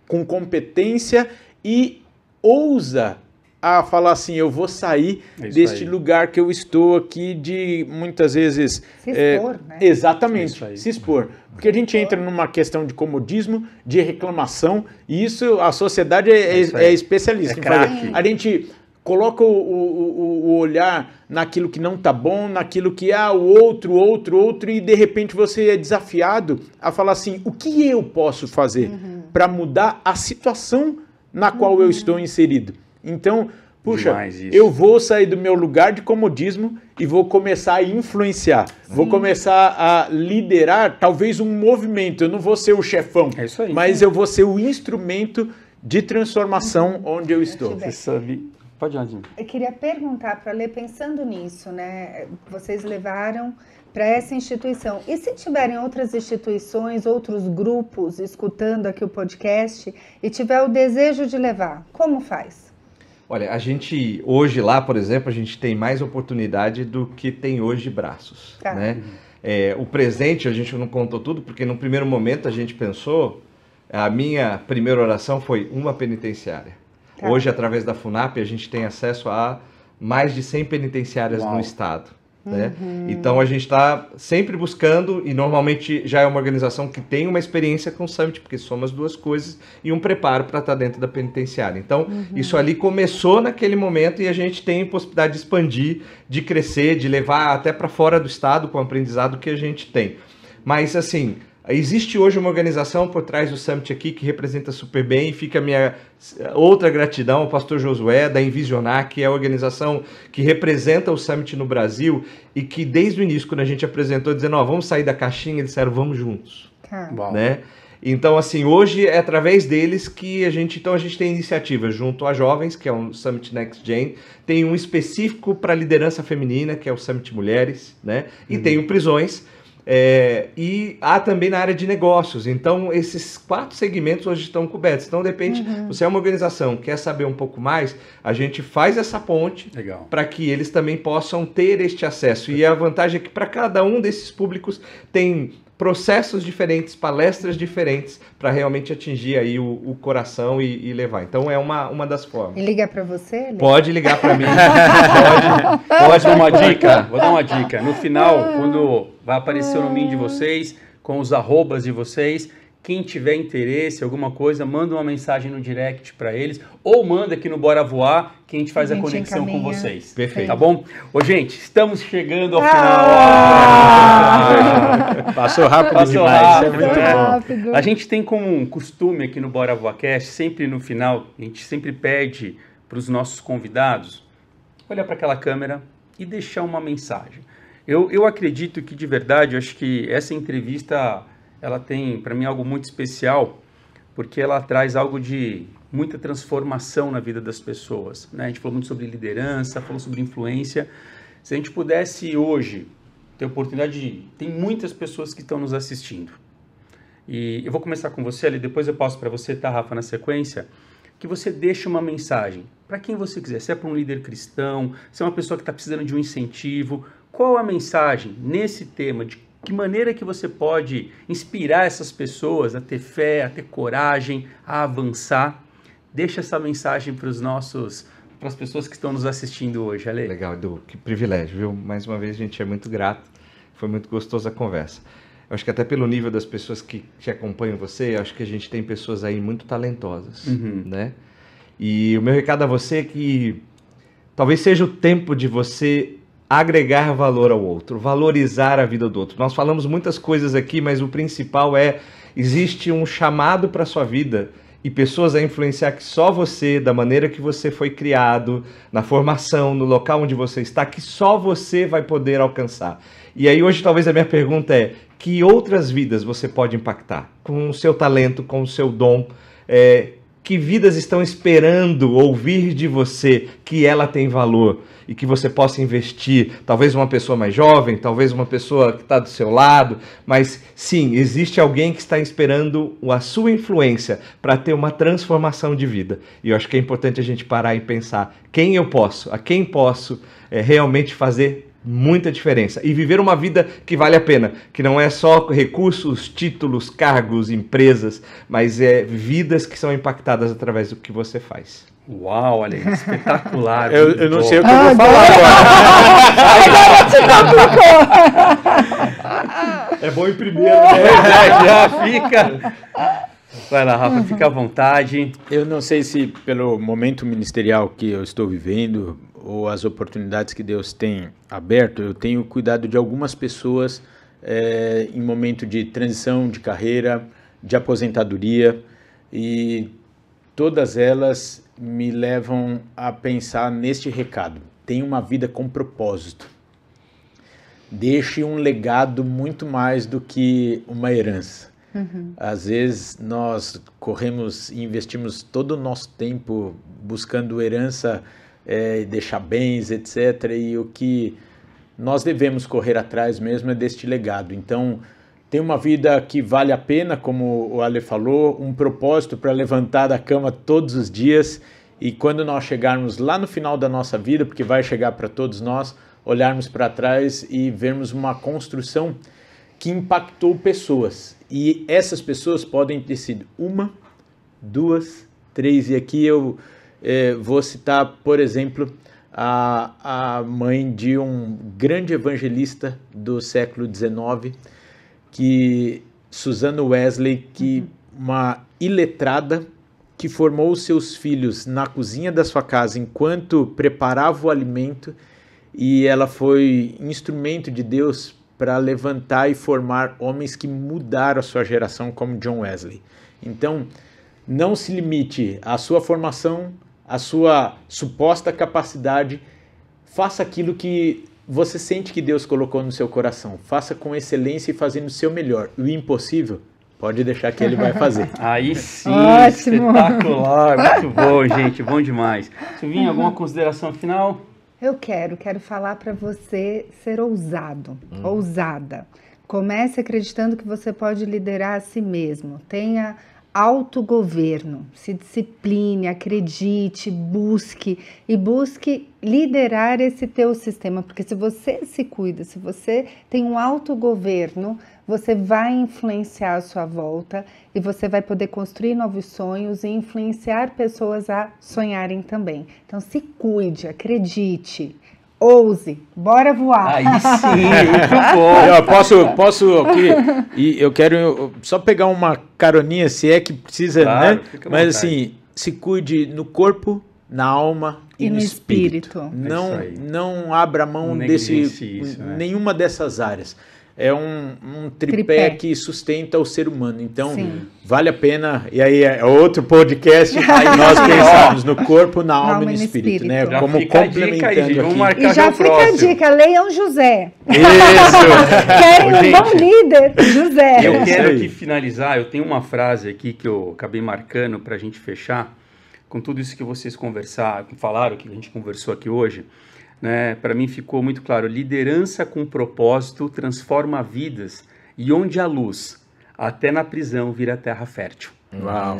[SPEAKER 4] com competência e ousa a falar assim, eu vou sair deste lugar que eu estou aqui de muitas vezes...
[SPEAKER 3] Se expor, né?
[SPEAKER 4] Exatamente, se expor. Porque a gente entra numa questão de comodismo, de reclamação, e isso a sociedade é especialista. A gente coloca o olhar naquilo que não está bom, naquilo que o outro, e de repente você é desafiado a falar assim, o que eu posso fazer para mudar a situação na qual eu estou inserido? Então, puxa, eu vou sair do meu lugar de comodismo e vou começar a influenciar. Vou começar a liderar talvez um movimento. Eu não vou ser o chefão, mas eu vou ser o instrumento de transformação onde eu estou.
[SPEAKER 1] Você sabe... Pode ir, Andinho.
[SPEAKER 3] Eu queria perguntar para Lê, pensando nisso, né? Vocês levaram para essa instituição. E se tiverem outras instituições, outros grupos escutando aqui o podcast e tiver o desejo de levar, como faz?
[SPEAKER 2] Olha, a gente, hoje lá, por exemplo, a gente tem mais oportunidade do que tem hoje braços, né? O presente, a gente não contou tudo, porque no primeiro momento a gente pensou, a minha primeira oração foi uma penitenciária. Hoje, através da FUNAP, a gente tem acesso a mais de 100 penitenciárias no estado. Né? Então a gente está sempre buscando, e normalmente já é uma organização que tem uma experiência com o Summit, porque soma as duas coisas e um preparo para estar dentro da penitenciária. Então isso ali começou naquele momento e a gente tem possibilidade de expandir, de crescer, de levar até para fora do estado com o aprendizado que a gente tem. Mas assim, Existe hoje uma organização por trás do Summit aqui que representa super bem, e fica a minha outra gratidão ao pastor Josué, da Envisionar, que é a organização que representa o Summit no Brasil e que desde o início, quando a gente apresentou, dizendo, vamos sair da caixinha, eles disseram, vamos juntos. Né? Então, assim, hoje é através deles que a gente tem iniciativas junto a jovens, que é o Summit Next Gen, tem um específico para liderança feminina, que é o Summit Mulheres, né? E tem o Prisões, e há também na área de negócios. Então, esses 4 segmentos hoje estão cobertos. Então, de repente, você é uma organização, quer saber um pouco mais, a gente faz essa ponte para que eles também possam ter este acesso. E a vantagem é que para cada um desses públicos tem processos diferentes, palestras diferentes, para realmente atingir aí o coração e levar. Então é uma das formas.
[SPEAKER 3] E liga para você? Lê?
[SPEAKER 2] Pode ligar para mim.
[SPEAKER 1] Pode dar uma dica. Vou dar uma dica. No final, quando vai aparecer o nome de vocês, com os arrobas de vocês, quem tiver interesse, alguma coisa, manda uma mensagem no direct para eles, ou manda aqui no Bora Voar, que a gente faz a conexão com vocês.
[SPEAKER 2] Perfeito.
[SPEAKER 1] Tá bom? Gente, estamos chegando ao final.
[SPEAKER 4] Passou rápido demais.
[SPEAKER 1] Rápido,
[SPEAKER 4] é muito bom.
[SPEAKER 1] A gente tem como um costume aqui no Bora Voacast, sempre no final, a gente sempre pede para os nossos convidados olhar para aquela câmera e deixar uma mensagem. Eu acredito que, de verdade, eu acho que essa entrevista ela tem, para mim, algo muito especial, porque ela traz algo de muita transformação na vida das pessoas, né? A gente falou muito sobre liderança, falou sobre influência. Se a gente pudesse hoje ter a oportunidade de... Tem muitas pessoas que estão nos assistindo. E eu vou começar com você, ali, depois eu passo para você, tá, Rafa, na sequência, que você deixe uma mensagem para quem você quiser, se é para um líder cristão, se é uma pessoa que está precisando de um incentivo. Qual a mensagem nesse tema de que maneira que você pode inspirar essas pessoas a ter fé, a ter coragem, a avançar? Deixa essa mensagem para as pessoas que estão nos assistindo hoje, Ale.
[SPEAKER 2] Legal, Edu, que privilégio, viu? Mais uma vez a gente é muito grato, foi muito gostosa a conversa. Eu acho que até pelo nível das pessoas que acompanham você, eu acho que a gente tem pessoas aí muito talentosas, né? E o meu recado a você é que talvez seja o tempo de você agregar valor ao outro, valorizar a vida do outro. Nós falamos muitas coisas aqui, mas o principal existe um chamado para a sua vida e pessoas a influenciar que só você, da maneira que você foi criado, na formação, no local onde você está, que só você vai poder alcançar. E aí hoje talvez a minha pergunta é, que outras vidas você pode impactar? Com o seu talento, com o seu dom, que vidas estão esperando ouvir de você que ela tem valor e que você possa investir, talvez uma pessoa mais jovem, talvez uma pessoa que está do seu lado, mas sim, existe alguém que está esperando a sua influência para ter uma transformação de vida. E eu acho que é importante a gente parar e pensar a quem posso realmente fazer muita diferença e viver uma vida que vale a pena, que não é só recursos, títulos, cargos, empresas, mas vidas que são impactadas através do que você faz.
[SPEAKER 1] Uau, olha, espetacular.
[SPEAKER 4] eu não sei o que eu vou falar
[SPEAKER 2] agora. É bom em primeiro, né?
[SPEAKER 1] Já fica. Vai lá, Rafa, fica à vontade.
[SPEAKER 4] Eu não sei se pelo momento ministerial que eu estou vivendo ou as oportunidades que Deus tem aberto, eu tenho cuidado de algumas pessoas em momento de transição de carreira, de aposentadoria, e todas elas me levam a pensar neste recado. Tenha uma vida com propósito. Deixe um legado muito mais do que uma herança. Às vezes nós corremos e investimos todo o nosso tempo buscando herança, deixar bens, etc. E o que nós devemos correr atrás mesmo é deste legado. Então, tem uma vida que vale a pena, como o Ale falou, um propósito para levantar da cama todos os dias, e quando nós chegarmos lá no final da nossa vida, porque vai chegar para todos nós, olharmos para trás e vermos uma construção que impactou pessoas. E essas pessoas podem ter sido 1, 2, 3, e aqui eu vou citar, por exemplo, a mãe de um grande evangelista do século XIX, Susanna Wesley, uma iletrada que formou os seus filhos na cozinha da sua casa enquanto preparava o alimento, e ela foi instrumento de Deus para levantar e formar homens que mudaram a sua geração, como John Wesley. Então, não se limite à sua formação, à sua suposta capacidade. Faça aquilo que você sente que Deus colocou no seu coração. Faça com excelência e fazendo o seu melhor. O impossível, pode deixar que ele vai fazer.
[SPEAKER 1] Aí sim,
[SPEAKER 3] Ótimo.
[SPEAKER 1] Espetacular, muito bom, gente, bom demais. Silvinha, alguma consideração final?
[SPEAKER 3] Eu quero falar para você ser ousado, ousada. Comece acreditando que você pode liderar a si mesmo. Tenha autogoverno, se discipline, acredite, busque liderar esse teu sistema, porque se você se cuida, se você tem um autogoverno, você vai influenciar a sua volta e você vai poder construir novos sonhos e influenciar pessoas a sonharem também. Então se cuide, acredite, ouse, bora voar.
[SPEAKER 1] Aí sim, muito bom.
[SPEAKER 4] Eu posso aqui, e eu quero só pegar uma caroninha, se é que precisa,
[SPEAKER 1] Claro,
[SPEAKER 4] né?
[SPEAKER 1] fica à
[SPEAKER 4] Mas
[SPEAKER 1] vontade.
[SPEAKER 4] assim, se cuide no corpo, na alma e no espírito.
[SPEAKER 1] isso aí.
[SPEAKER 4] Não abra mão
[SPEAKER 1] Não
[SPEAKER 4] desse,
[SPEAKER 1] negligencie isso, né?
[SPEAKER 4] nenhuma dessas áreas. É um tripé
[SPEAKER 3] Tripé.
[SPEAKER 4] que sustenta o ser humano. Então,
[SPEAKER 3] Sim.
[SPEAKER 4] vale a pena. E aí é outro podcast. Aí nós pensamos no corpo, na alma e no espírito, né?
[SPEAKER 1] Já
[SPEAKER 4] Como
[SPEAKER 1] fica a dica aí,
[SPEAKER 4] complementando
[SPEAKER 1] gente. Vamos
[SPEAKER 4] aqui.
[SPEAKER 1] marcar
[SPEAKER 3] E já
[SPEAKER 1] o
[SPEAKER 3] fica
[SPEAKER 1] próximo.
[SPEAKER 3] a dica, leiam José.
[SPEAKER 4] Isso!
[SPEAKER 3] Querem um
[SPEAKER 1] Gente,
[SPEAKER 3] bom líder? José.
[SPEAKER 1] Eu
[SPEAKER 4] isso
[SPEAKER 1] quero
[SPEAKER 4] aí.
[SPEAKER 1] aqui finalizar, eu tenho uma frase aqui que eu acabei marcando para a gente fechar, com tudo isso que vocês falaram, que a gente conversou aqui hoje, né? Para mim ficou muito claro, liderança com propósito transforma vidas, e onde há luz, até na prisão vira terra fértil.
[SPEAKER 4] Uau!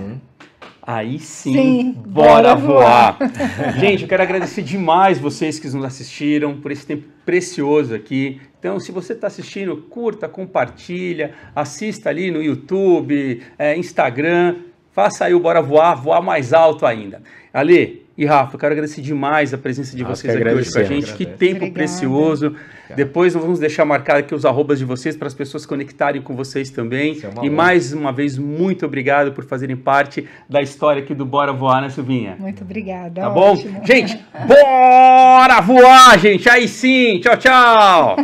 [SPEAKER 1] Aí sim,
[SPEAKER 3] Sim,
[SPEAKER 1] bora
[SPEAKER 3] bora
[SPEAKER 1] voar. Gente, eu quero agradecer demais vocês que nos assistiram por esse tempo precioso aqui. Então, se você está assistindo, curta, compartilha, assista ali no YouTube, Instagram, faça aí o Bora Voar, voar mais alto ainda. Ale e Rafa, eu quero agradecer demais a presença de
[SPEAKER 4] Nós
[SPEAKER 1] vocês
[SPEAKER 4] que
[SPEAKER 1] aqui hoje com a
[SPEAKER 4] agradecemos.
[SPEAKER 1] gente. Que tempo
[SPEAKER 3] Obrigada.
[SPEAKER 1] precioso. Depois vamos deixar marcado aqui os arrobas de vocês para as pessoas conectarem com vocês também.
[SPEAKER 2] Isso é uma
[SPEAKER 1] E
[SPEAKER 2] honra.
[SPEAKER 1] mais uma vez, muito obrigado por fazerem parte da história aqui do Bora Voar, né, Silvinha?
[SPEAKER 3] Muito obrigada.
[SPEAKER 1] Tá bom?
[SPEAKER 3] Ótimo.
[SPEAKER 1] Gente, bora voar, gente! Aí sim! Tchau, tchau!